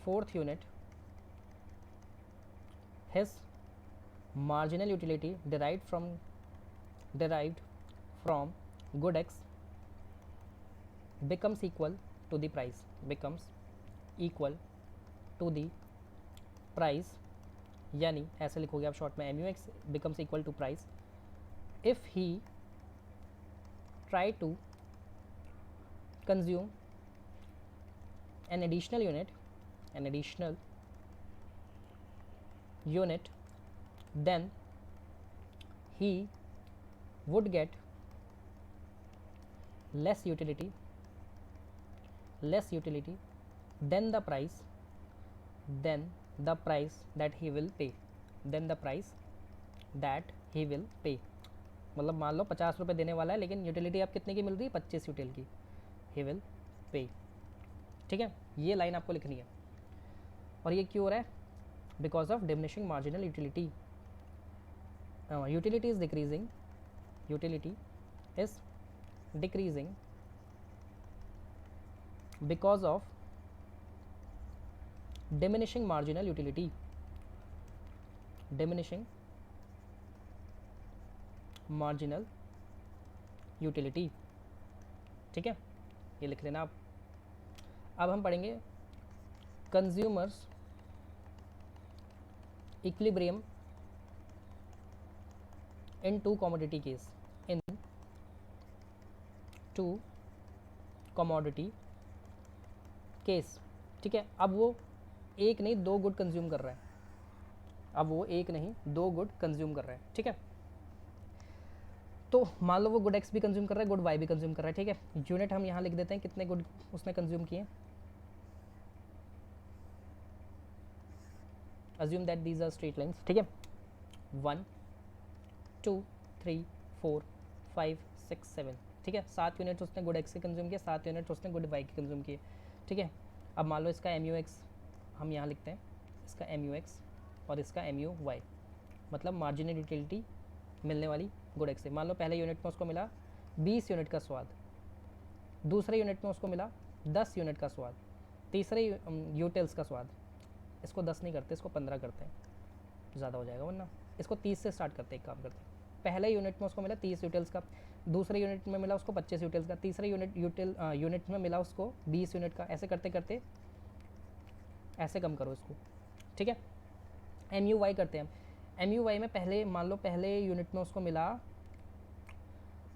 fourth unit his marginal utility derived from good x becomes equal to the price, यानी ऐसे लिखोगे आप शॉर्ट में, MUX becomes equal to price if he try to consume an additional unit then he would get less utility than the price that he will pay, मतलब मान लो 50 रुपये देने वाला है लेकिन यूटिलिटी आप कितने की मिल रही है? 25 यूटिल की। ही विल पे, ठीक है। ये लाइन आपको लिखनी है। और ये क्यों हो रहा है? Because of diminishing marginal utility, utility is decreasing because of diminishing marginal utility, ठीक है। ये लिख लेना आप। अब हम पढ़ेंगे consumers equilibrium in two commodity case, ठीक है। अब वो एक नहीं 2 गुड कंज्यूम कर रहा है, ठीक है। तो मान लो वो गुड एक्स भी कंज्यूम कर रहा है, गुड वाई भी कंज्यूम कर रहा है, ठीक है। यूनिट हम यहाँ लिख देते हैं कितने गुड उसने कंज्यूम किए। Assume that these are straight lines, ठीक है। 1 2 3 4 5 6 7, ठीक है। 7 यूनिट उसने गुड एक्स के कंज्यूम किए, 7 यूनिट उसने गुड वाई के कंज्यूम किए, ठीक है। अब मान लो इसका MUX हम यहाँ लिखते हैं इसका एम यू एक्स और इसका एम यू वाई, मतलब मार्जिनल यूटिलिटी मिलने वाली गुड एक्स से। मान लो पहले यूनिट में उसको मिला 20 यूनिट का स्वाद, दूसरे यूनिट में उसको मिला 10 यूनिट का स्वाद, तीसरे यूटेल्स का स्वाद। इसको 10 नहीं करते, इसको 15 करते हैं, ज़्यादा हो जाएगा वरना। इसको 30 से स्टार्ट करते हैं, एक काम करते हैं। पहले यूनिट में उसको मिला 30 यूटेल्स का, दूसरे यूनिट में मिला उसको 25 यूटेल्स का, तीसरे यूनिट में मिला उसको 20 यूनिट का। ऐसे करते करते ऐसे कम करो इसको, ठीक है। एम यू वाई करते हैं। एम यू वाई में पहले मान लो पहले यूनिट में उसको मिला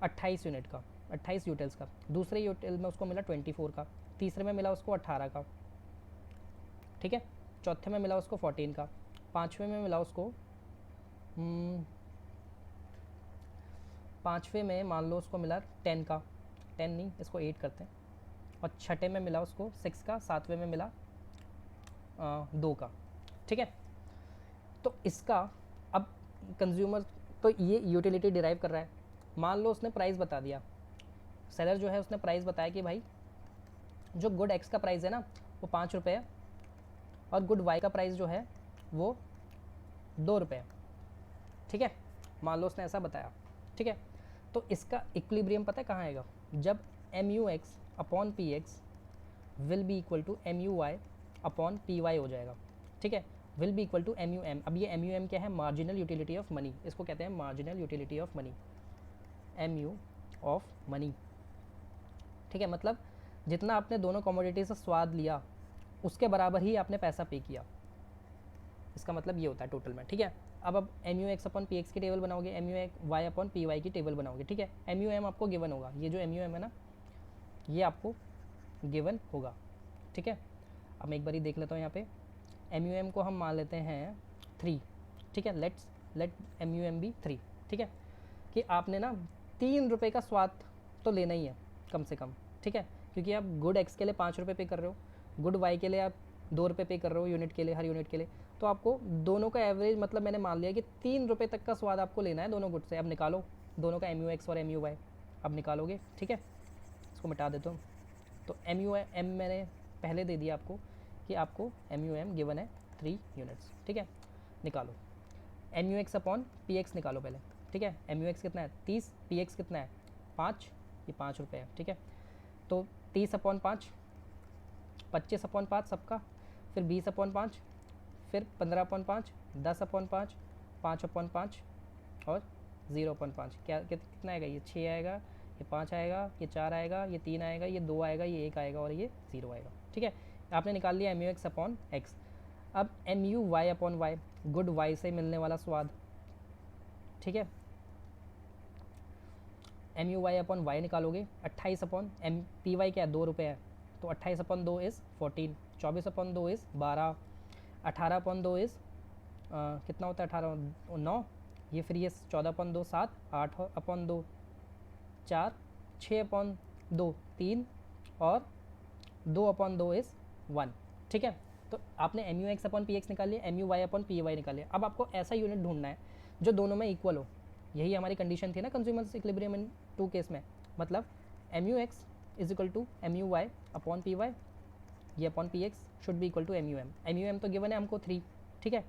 28 यूनिट का, 28 यूटेल्स का, दूसरे यूटेल में उसको मिला 24 का, तीसरे में मिला उसको 18 का, ठीक है। चौथे में मिला उसको 14 का, पाँचवें में मिला उसको पाँचवें में मान लो उसको मिला 10 का, 10 नहीं इसको 8 करते हैं, और छठे में मिला उसको 6 का, सातवें में मिला 2 का, ठीक है। तो इसका अब कंज्यूमर तो ये यूटिलिटी डिराइव कर रहा है। मान लो उसने प्राइस बता दिया, सेलर जो है उसने प्राइस बताया कि भाई जो गुड एक्स का प्राइस है ना वो 5 रुपये है, और गुड वाई का प्राइस जो है वो 2 रुपये है, ठीक है। मान लो उसने ऐसा बताया, ठीक है। तो इसका इक्विलिब्रियम पता है कहाँ आएगा? जब M U X upon P X will be equal to M U Y upon P Y हो जाएगा, ठीक है। Will be equal to M U M. अब ये एम यू एम क्या है? मार्जिनल यूटिलिटी ऑफ मनी, इसको कहते हैं marginal utility of money, M U of money, ठीक है। मतलब जितना आपने दोनों कमोडिटी से स्वाद लिया उसके बराबर ही आपने पैसा पे किया, इसका मतलब ये होता है टोटल में, ठीक है। अब M U X upon P X की टेबल बनाओगे, M U Y upon P Y की टेबल बनाओगे, ठीक है। एम यू एम आपको गिवन होगा, ये जो एम यू एम है ना ये आपको गिवन होगा, ठीक है। अब मैं एक बार ही देख लेता हूँ यहाँ पे, एम यू एम को हम मान लेते हैं 3, ठीक है। Let M U M be 3, ठीक है। कि आपने ना 3 रुपये का स्वाद तो लेना ही है कम से कम, ठीक है। क्योंकि आप गुड एक्स के लिए 5 रुपये पे कर रहे हो, गुड वाई के लिए आप 2 रुपये पे कर रहे हो यूनिट के लिए, हर यूनिट के लिए। तो आपको दोनों का एवरेज मतलब मैंने मान लिया कि 3 रुपये तक का स्वाद आपको लेना है दोनों गुड से। अब निकालो दोनों का एम यू एक्स और एम यू वाई, अब निकालोगे, ठीक है। इसको मिटा देता हूँ। तो एम यू एम मैंने पहले दे दिया आपको कि आपको एम यू एम गिवन है 3 यूनिट्स, ठीक है। निकालो M U X upon P X निकालो पहले, ठीक है। एम यू एक्स कितना है 30, पी एक्स कितना है 5, ये 5 रुपये है, ठीक है। तो 30 अपॉन 5, 25 अपॉन 5 सबका, फिर 20 अपॉन 5, फिर 15 अपॉन 5, 10 अपॉन 5, 5 अपॉन 5 और 0 अपॉन 5। क्या कितना आएगा? ये 6 आएगा, ये 5 आएगा, ये 4 आएगा, ये 3 आएगा, ये 2 आएगा, ये 1 आएगा और ये 0 आएगा, ठीक है। आपने निकाल लिया M U X upon X. अब M U Y upon Y, good Y से मिलने वाला स्वाद, ठीक है। M U Y upon Y निकालोगे, 28 अपॉन एम पी वाई क्या है 2 रुपये है, तो 28 upon 2 is 14, 24 upon 2 is 12, 18 upon 2 is कितना होता है 18 9, ये फिर ये 14 अपॉन 2 7, 8 अपॉन 2 4, 6 अपॉन 2 3 और 2 अपॉन 2 इज़ 1, ठीक है। तो आपने M U X upon P X निकाल लिया, M U Y upon P Y निकाल लिया। अब आपको ऐसा यूनिट ढूंढना है जो दोनों में इक्वल हो। यही हमारी कंडीशन थी ना कंज्यूमर्स इक्विलिब्रियम इन 2 केस में। मतलब M U X is equal to M U Y upon P Y, ये upon P X should be equal to M U M. M U M तो गिवन है हमको 3, ठीक है।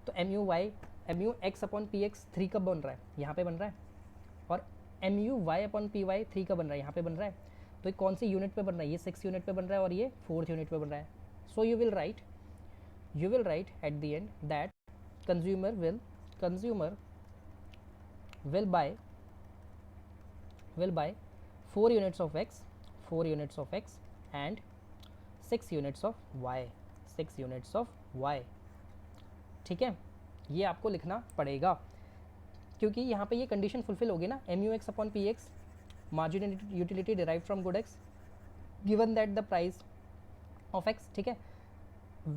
तो M U X upon P X 3 कब बन रहा है? यहाँ पे बन रहा है। और M U Y upon P Y 3 कब बन रहा है? यहाँ पे बन रहा है। तो ये कौन सी यूनिट पे बन रहा है? ये 6 यूनिट पे बन रहा है और ये 4th यूनिट पे बन रहा है। So you will write at the end that consumer will buy 4 units of x, 4 units of x and 6 units of y, 6 units of y, ठीक है। ये आपको लिखना पड़ेगा क्योंकि यहाँ पे ये कंडीशन फुलफिल होगी ना, M U X upon P X marginal utility derive from good X given that the price of X, ठीक है,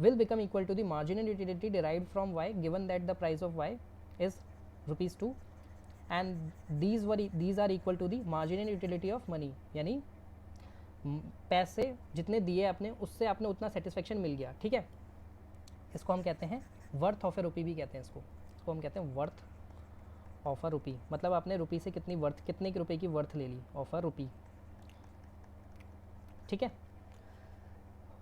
will become equal to the marginal utility derived from y given that the price of y is ₹2 and these are equal to the marginal utility of money, यानी पैसे जितने दिए आपने उससे आपने उतना सेटिस्फेक्शन मिल गया, ठीक है। इसको हम कहते हैं वर्थ ऑफ ए रुपी भी कहते हैं इसको हम कहते हैं वर्थ ऑफ अ रुपी। मतलब आपने रुपी से कितनी वर्थ, कितने के रुपए की वर्थ ले ली ऑफ अ रुपी, ठीक है।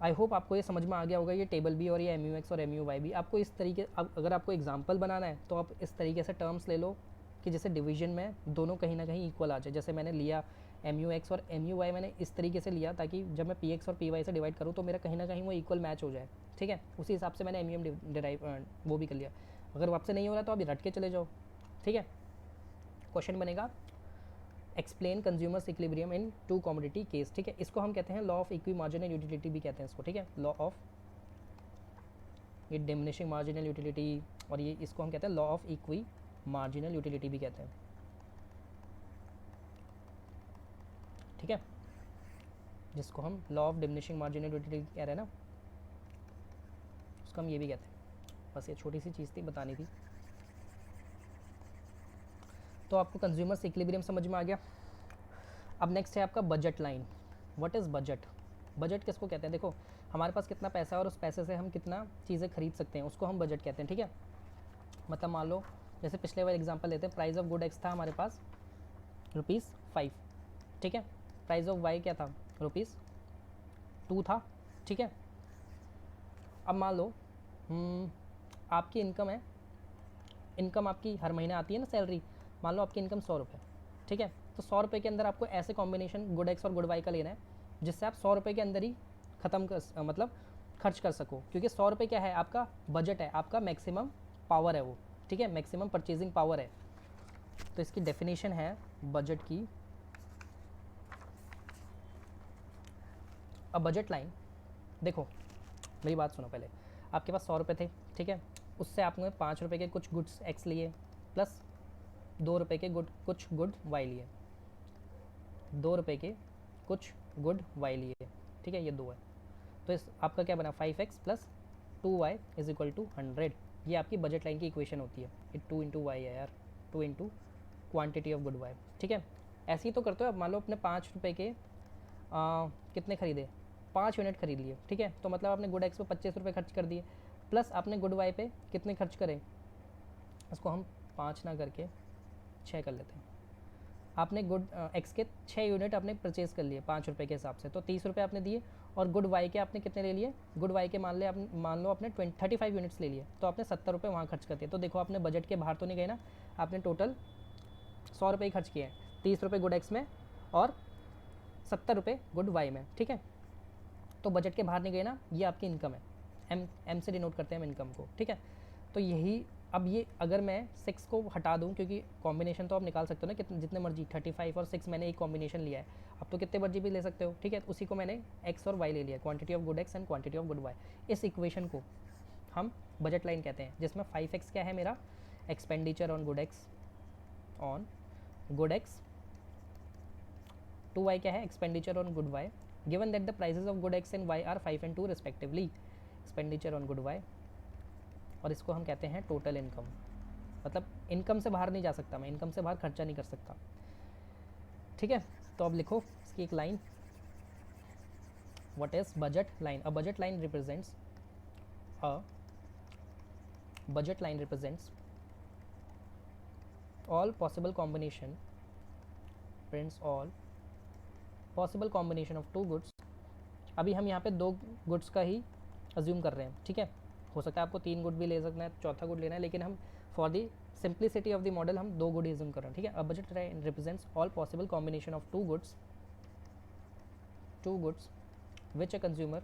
आई होप आपको ये समझ में आ गया होगा, ये टेबल भी और ये एम यू एक्स और एम यू वाई भी। आपको इस तरीके, अगर आपको एग्जाम्पल बनाना है तो आप इस तरीके से टर्म्स ले लो कि जैसे डिवीजन में दोनों कहीं ना कहीं इक्वल आ जाए। जैसे मैंने लिया एम यू एक्स और एम यू वाई, मैंने इस तरीके से लिया ताकि जब मैं पी एक्स और पी वाई से डिवाइड करूँ तो मेरा कहीं ना कहीं वो इक्वल मैच हो जाए, ठीक है। उसी हिसाब से मैंने एम यू एम डिराइव वो भी कर लिया। अगर आपसे नहीं हो रहा तो अभी रट के चले जाओ, ठीक है। क्वेश्चन बनेगा explain consumers equilibrium in two commodity case, ठीक है। इसको हम कहते हैं law of equi marginal utility भी कहते हैं इसको, ठीक है। लॉ ऑफ ये डिमिनिशिंग मार्जिनल यूटिलिटी, और ये इसको हम कहते हैं law of equi marginal utility भी कहते हैं, ठीक है। जिसको हम law of diminishing marginal utility कह रहे हैं ना, उसको हम ये भी कहते हैं। बस ये छोटी सी चीज़ थी, बतानी थी। तो आपको कंज्यूमर्स इक्विलिब्रियम समझ में आ गया। अब नेक्स्ट है आपका budget line. What is budget? Budget किसको कहते हैं? देखो, हमारे पास कितना पैसा है और उस पैसे से हम कितना चीज़ें खरीद सकते हैं, उसको हम बजट कहते हैं, ठीक है। मतलब मान लो जैसे पिछले वाले एग्जांपल लेते हैं, प्राइस ऑफ गुड एक्स था हमारे पास ₹5, ठीक है। प्राइस ऑफ वाई क्या था? ₹2 था, ठीक है। अब मान लो आपकी इनकम है, इनकम आपकी हर महीने आती है ना सैलरी, मान लो आपकी इनकम 100 रुपये, ठीक है। तो 100 रुपये के अंदर आपको ऐसे कॉम्बिनेशन गुड एक्स और गुड वाई का लेना है जिससे आप 100 रुपये के अंदर ही ख़त्म कर मतलब खर्च कर सको, क्योंकि 100 रुपये क्या है? आपका बजट है, आपका मैक्सिमम पावर है वो, ठीक है, मैक्सिमम परचेजिंग पावर है। तो इसकी डेफिनेशन है बजट की, अब बजट लाइन देखो, मेरी बात सुनो पहले। आपके पास 100 रुपये थे, ठीक है। उससे आपने 5 रुपये के कुछ गुड्स एक्स लिए प्लस 2 रुपये के कुछ गुड वाई लिए, 2 रुपये के कुछ गुड वाई लिए, ठीक है, ये 2 है। तो इस आपका क्या बना? 5x plus 2y is equal to 100। ये आपकी बजट लाइन की इक्वेशन होती है। ये 2 इंटू वाई है यार, 2 into quantity of good Y, ठीक है। ऐसे ही तो करते हो। अब मान लो अपने 5 रुपये के कितने खरीदे? 5 यूनिट खरीद लिए, ठीक है। तो मतलब आपने गुड एक्स पे 25 रुपये खर्च कर दिए, प्लस आपने गुड वाई पे कितने खर्च करे? इसको हम 5 ना करके 6 कर लेते हैं। आपने गुड एक्स के 6 यूनिट आपने परचेज़ कर लिए 5 रुपये के हिसाब से, तो 30 रुपये आपने दिए। और गुड वाई के आपने कितने ले लिए? गुड वाई के मान लो आपने 35 यूनिट्स ले लिए, तो आपने 70 रुपये वहाँ खर्च कर दिए। तो देखो, आपने बजट के बाहर तो नहीं गए ना, आपने टोटल 100 रुपये ही खर्च किए हैं, 30 रुपये गुड एक्स में और 70 रुपये गुड वाई में, ठीक है। तो बजट के बाहर नहीं गए ना, ये आपकी इनकम है। एम से डिनोट करते हैं हम इनकम को, ठीक है। तो यही, अब ये अगर मैं 6 को हटा दूं, क्योंकि कॉम्बिनेशन तो आप निकाल सकते हो ना कितने जितने मर्जी, 35 और 6 मैंने एक कॉम्बिनेशन लिया है, अब तो कितने मर्जी भी ले सकते हो, ठीक है। उसी को मैंने एक्स और वाई ले लिया, quantity of good X and quantity of good Y. इस इक्वेशन को हम बजट लाइन कहते हैं, जिसमें 5x क्या है मेरा? Expenditure on good X, on good X. 2y क्या है? Expenditure on good Y, given that the prices of good X and Y are 5 and 2 respectively. Expenditure on good Y, और इसको हम कहते हैं टोटल इनकम। मतलब इनकम से बाहर नहीं जा सकता मैं, इनकम से बाहर खर्चा नहीं कर सकता, ठीक है। तो अब लिखो इसकी एक line, what is budget line? A budget line represents all possible combination, prints all possible combination of 2 goods. अभी हम यहाँ पे 2 गुड्स का ही अज्यूम कर रहे हैं, ठीक है। हो सकता है आपको 3 गुड भी ले सकना है, चौथा गुड लेना है, लेकिन हम for the simplicity of the model हम 2 गुड अज्यूम कर रहे हैं, ठीक है। A budget represents all possible combination of 2 goods which a consumer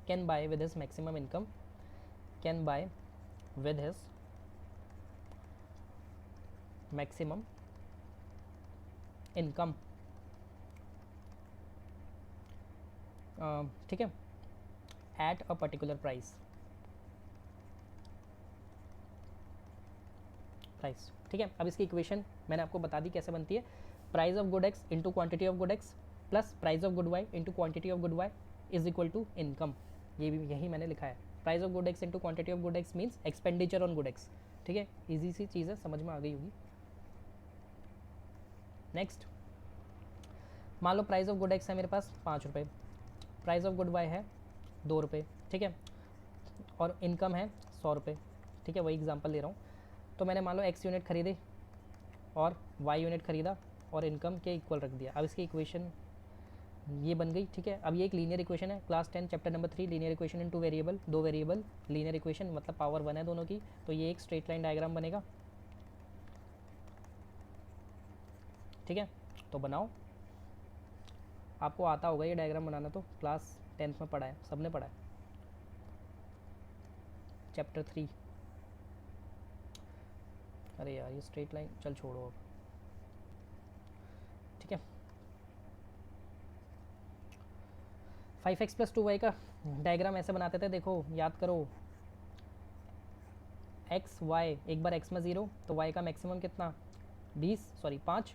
can buy with his maximum income, can buy with his maximum income, ठीक है, at a particular price, ठीक है। अब इसकी इक्वेशन मैंने आपको बता दी कैसे बनती है। Price of good X into quantity of good X plus price of good Y into quantity of good Y is equal to income. ये भी यही मैंने लिखा है, price of good X into quantity of good X means expenditure on good X, ठीक है। ईजी सी चीज़ है, समझ में आ गई होगी। नेक्स्ट, मान लो प्राइस ऑफ गुड एक्स है मेरे पास 5 रुपये, प्राइस ऑफ गुड वाई है 2 रुपये, ठीक है, और इनकम है 100 रुपये, ठीक है। वही एग्जांपल ले रहा हूँ। तो मैंने मान लो एक्स यूनिट खरीदे और वाई यूनिट खरीदा और इनकम के इक्वल रख दिया। अब इसकी इक्वेशन ये बन गई, ठीक है। अब ये एक लीनियर इक्वेशन है, class 10 chapter number 3 linear equation in 2 variable, 2 variable linear equation, मतलब पावर 1 है दोनों की। तो ये एक स्ट्रेट लाइन डायग्राम बनेगा, ठीक है। तो बनाओ, आपको आता होगा ये डायग्राम बनाना, तो क्लास 10th में पढ़ा है, सबने पढ़ा है, चैप्टर 3। अरे यार ये स्ट्रेट लाइन, चल छोड़ो अब, ठीक है। 5x प्लस 2y का डायग्राम ऐसे बनाते थे, देखो याद करो, एक्स वाई, एक बार x में 0 तो y का मैक्सिमम कितना 5,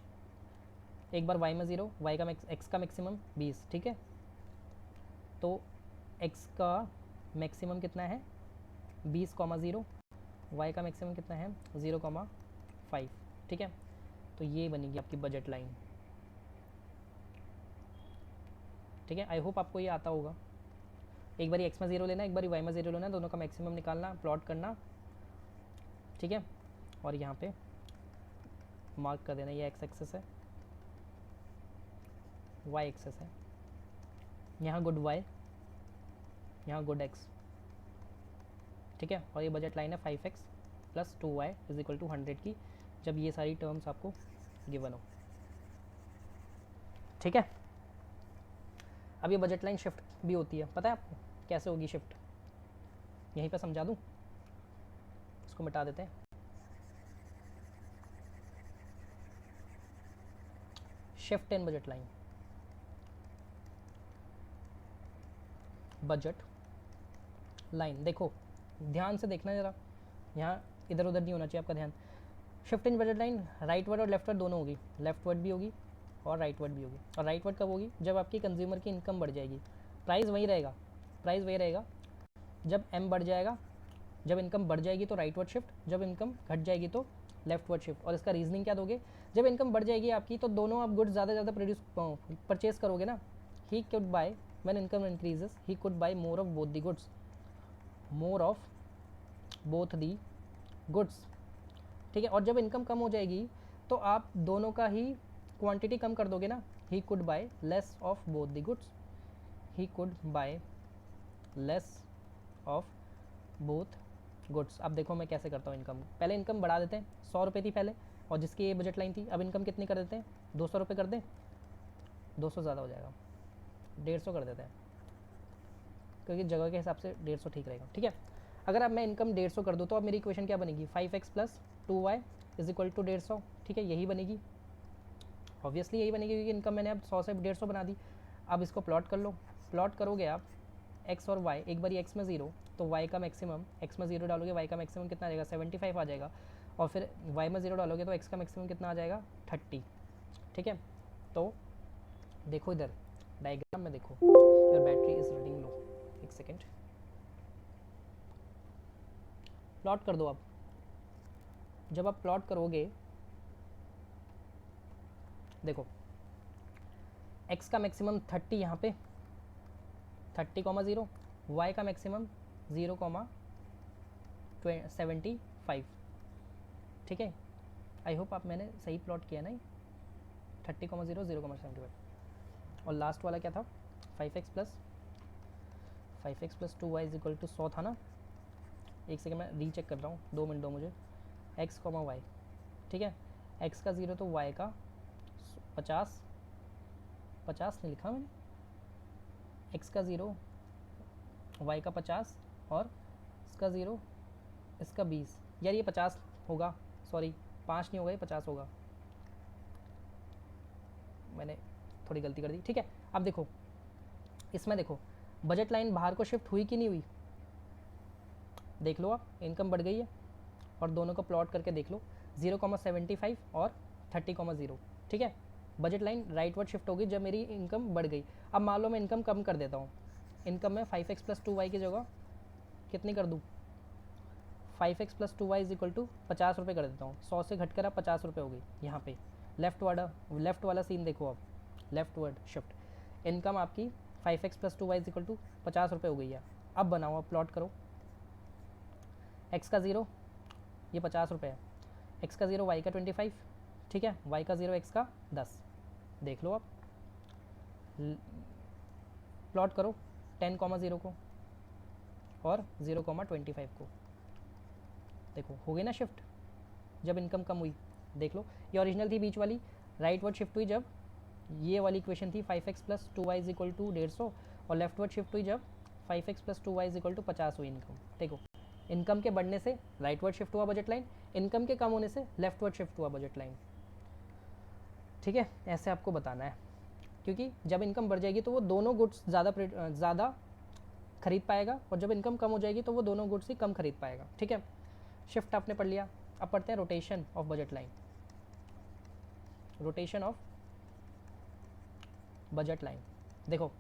एक बार y में 0, y का x का मैक्सिमम 20, ठीक है। तो x का मैक्सिमम कितना है 20,0, y का मैक्सिमम कितना है 0,5, ठीक है। तो ये बनेगी आपकी बजट लाइन, ठीक है। आई होप आपको ये आता होगा। एक बारी x में 0 लेना, एक बारी y में 0 लेना, दोनों का मैक्सिमम निकालना, प्लॉट करना, ठीक है। और यहाँ पे मार्क कर देना, ये x एक्सेस है, y एक्सेस है, यहाँ गुड y, यहाँ गुड x, ठीक है। और ये बजट लाइन है 5x plus 2y is equal to 100 की, जब ये सारी टर्म्स आपको गिवन हो, ठीक है। अब ये बजट लाइन शिफ्ट भी होती है, पता है आपको कैसे होगी शिफ्ट? यहीं पे समझा दूँ, इसको मिटा देते हैं। Shift in budget line, budget line, देखो ध्यान से देखना ज़रा, यहाँ इधर उधर नहीं होना चाहिए आपका ध्यान। Shift in budget line right word और लेफ्ट वर्ड दोनों होगी, लेफ्ट वर्ड भी होगी और राइट वर्ड भी होगी। और राइट वर्ड कब होगी? जब आपकी कंज्यूमर की इनकम बढ़ जाएगी, प्राइस वही रहेगा, प्राइस वही रहेगा। जब एम बढ़ जाएगा, जब इनकम बढ़ जाएगी तो राइट वर्ड शिफ्ट, जब इनकम घट जाएगी तो लेफ्ट वर्ड शिफ्ट। और इसका रीजनिंग क्या दोगे? जब इनकम बढ़ जाएगी आपकी तो दोनों आप गुड्स ज़्यादा ज़्यादा परचेज करोगे ना। He could by when income increases, he could bye more of both the goods, more of both the goods, ठीक है। और जब इनकम कम हो जाएगी तो आप दोनों का ही क्वांटिटी कम कर दोगे ना। He could bye less of both the goods, he could bye less of both goods. अब देखो मैं कैसे करता हूँ इनकम, पहले इनकम बढ़ा देते हैं, 100 रुपये थी पहले और जिसकी ये बजट लाइन थी, अब इनकम कितनी कर देते हैं 200 रुपये कर दें, 200 ज़्यादा हो जाएगा, 150 कर देते हैं, क्योंकि जगह के हिसाब से 150 ठीक रहेगा, ठीक है। अगर अब मैं इनकम 150 कर दूँ तो अब मेरी इक्वेशन क्या बनेगी? 5x plus 2y is equal to 150, ठीक है। यही बनेगी, ऑब्वियसली यही बनेगी, क्योंकि इनकम मैंने अब 100 से 150 बना दी। अब इसको प्लॉट कर लो, प्लॉट करोगे आप x और y, एक बारी x में 0 तो y का मैक्सिमम, x में 0 डालोगे y का मैक्सिमम कितना आ जाएगा 75 आ जाएगा, और फिर y में 0 डालोगे तो x का मैक्सिमम कितना आ जाएगा 30, ठीक है। तो देखो इधर डायग्राम में देखो, योर बैटरी इज रनिंग लो, एक सेकेंड, प्लॉट कर दो आप। जब आप प्लॉट करोगे देखो x का मैक्सिमम 30 यहाँ पे 30,0, y का मैक्सिमम 0,75, ठीक है। आई होप आप मैंने सही प्लॉट किया ना, 30,0 0,75। और लास्ट वाला क्या था 5x plus 2y is equal to 100 था ना। एक सेकेंड मैं रीचेक कर रहा हूँ, 2 मिनट दो मुझे। x, y, ठीक है, x का 0 तो y का 50 नहीं लिखा मैंने, x का 0 y का 50 और इसका 0 इसका 20, यार ये 50 होगा, सॉरी 5 नहीं होगा, ये 50 होगा, मैंने थोड़ी गलती कर दी, ठीक है। अब देखो इसमें देखो बजट लाइन बाहर को शिफ्ट हुई कि नहीं हुई, देख लो आप, इनकम बढ़ गई है और दोनों को प्लॉट करके देख लो 0,75 और 30,0, ठीक है। Budget line right word shift होगी जब मेरी इनकम बढ़ गई। अब मान लो मैं इनकम कम कर देता हूँ, इनकम में 5x प्लस 2y की जगह कितनी कर दूँ 5x plus 2y is equal to 50 रुपये कर देता हूँ, 100 से घट कर अब 50 रुपये हो गई। यहाँ पे लेफ्ट वाला सीन देखो, अब लेफ्ट वर्ड शिफ्ट, इनकम आपकी 5x plus 2y is equal to 50 रुपये हो गई है। अब बनाओ, अब प्लॉट करो, x का 0 ये 50 रुपये है, x का 0 y का 25, ठीक है, y का 0 x का 10, देख लो आप प्लॉट करो 10,0 को और 0,25 को, देखो हो गई ना शिफ्ट जब इनकम कम हुई। देख लो ये ओरिजिनल थी बीच वाली, राइट वर्ड शिफ्ट हुई जब ये वाली इक्वेशन थी 5x plus 2y is equal to 150, और लेफ्ट वर्ड शिफ्ट हुई जब 5x plus 2y is equal to 50 हुई इनकम। देखो इनकम के बढ़ने से राइट वर्ड शिफ्ट हुआ बजट लाइन, इनकम के कम होने से लेफ्ट वर्ड शिफ्ट हुआ बजट लाइन। ठीक है, ऐसे आपको बताना है, क्योंकि जब इनकम बढ़ जाएगी तो वो दोनों गुड्स ज़्यादा खरीद पाएगा, और जब इनकम कम हो जाएगी तो वो दोनों गुड्स ही कम खरीद पाएगा। ठीक है, शिफ्ट आपने पढ़ लिया। अब पढ़ते हैं rotation of budget line. Rotation of budget line, देखो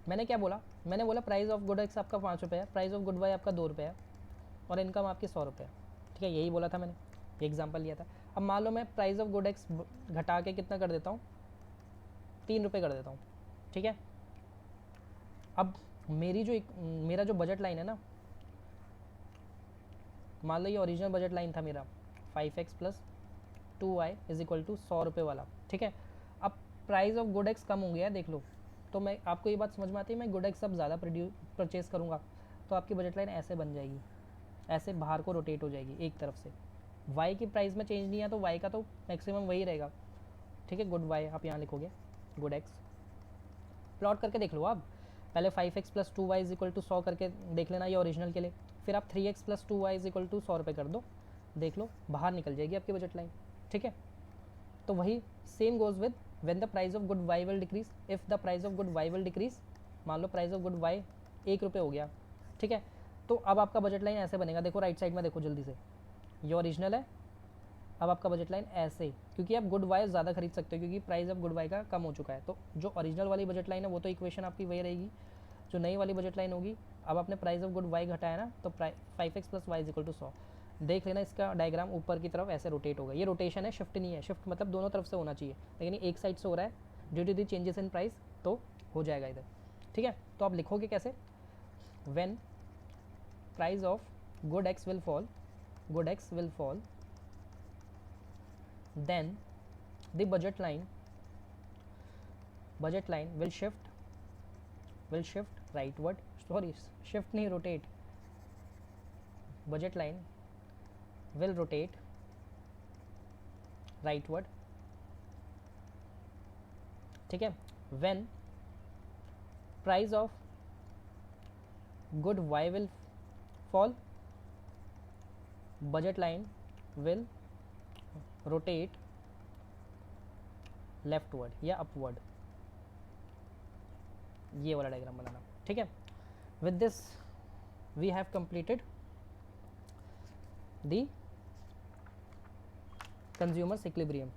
मैंने क्या बोला, मैंने बोला प्राइस ऑफ गुड एक्स आपका 5 रुपये है, प्राइस ऑफ गुड वाई आपका 2 रुपये है, और इनकम आपकी 100 रुपये है। ठीक है, यही बोला था मैंने, ये एग्जांपल लिया था। अब मान लो मैं प्राइस ऑफ गुड एक्स घटा के कितना कर देता हूँ, 3 रुपये कर देता हूँ। ठीक है, अब मेरा जो बजट लाइन है ना, मान लो ये ओरिजिनल बजट लाइन था मेरा 5x plus 2y is equal to 100 रुपये वाला। ठीक है, अब प्राइस ऑफ गुड एक्स कम हो गया है, देख लो, तो मैं आपको ये बात समझ में आती है, मैं गुड एक्स अब ज़्यादा परचेज़ करूँगा तो आपकी बजट लाइन ऐसे बन जाएगी, ऐसे बाहर को रोटेट हो जाएगी एक तरफ से। y की प्राइस में चेंज नहीं है तो y का तो मैक्सिमम वही रहेगा। ठीक है, गुड y आप यहाँ लिखोगे, गुड x प्लॉट करके देख लो। आप पहले 5x plus 2y is equal to 100 करके देख लेना ये ओरिजिनल के लिए, फिर आप 3x plus 2y is equal to 100 रुपये कर दो, देख लो बाहर निकल जाएगी आपकी बजट लाइन। ठीक है, तो वही same goes with when the price of good Y will decrease, if the price of good Y will decrease, मान लो प्राइस ऑफ गुड वाई 1 रुपये हो गया। ठीक है, तो अब आपका बजट लाइन ऐसे बनेगा, देखो राइट साइड में देखो जल्दी से, ये ओरिजिनल है, अब आपका बजट लाइन ऐसे, क्योंकि आप गुड वाई ज़्यादा खरीद सकते हो क्योंकि प्राइस ऑफ गुड वाई का कम हो चुका है। तो जो ओरिजिनल वाली बजट लाइन है वो तो इक्वेशन आपकी वही रहेगी, जो नई वाली बजट लाइन होगी, अब आपने प्राइस ऑफ गुड वाई घटाया ना, तो 5x plus Y is equal to 100। देख लेना इसका डायग्राम ऊपर की तरफ ऐसे रोटेट होगा, ये रोटेशन है, शिफ्ट नहीं है। शिफ्ट मतलब दोनों तरफ से होना चाहिए, लेकिन एक साइड से हो रहा है due to the changes in price, तो हो जाएगा इधर। ठीक है, तो आप लिखोगे कैसे, when price of good x will fall, good x will fall, then the budget line will shift rightward, sorry shift नहीं, rotate, budget line will rotate rightward। ठीक है, when price of good y will fall, budget line will rotate leftward या अपवर्ड, ये वाला डायग्राम बनाना। ठीक है, with this we have completed the consumers equilibrium.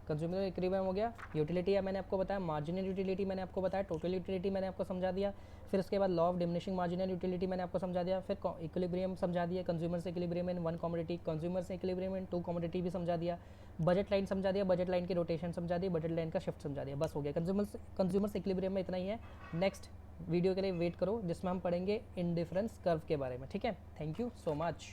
Consumer equilibrium हो गया, यूटिलिटी है मैंने आपको बताया, मार्जिनल यूटिलिटी मैंने आपको बताया, टोटल यूटिलिटी मैंने आपको समझा दिया, फिर उसके बाद law of diminishing marginal utility मैंने आपको समझा दिया, फिर इक्विलिब्रियम समझा दिया, consumers equilibrium in one commodity, consumers equilibrium in 2 commodity भी समझा दिया, बजट लाइन समझा दिया, बजट लाइन की रोटेशन समझा दी, बजट लाइन का शिफ्ट समझा दिया, बस हो गया। कंज्यूमर्स इक्विलिब्रियम में इतना ही है। नेक्स्ट वीडियो के लिए वेट करो जिसमें हम पढ़ेंगे इंडिफरेंस कर्व के बारे में। ठीक है, थैंक यू सो मच।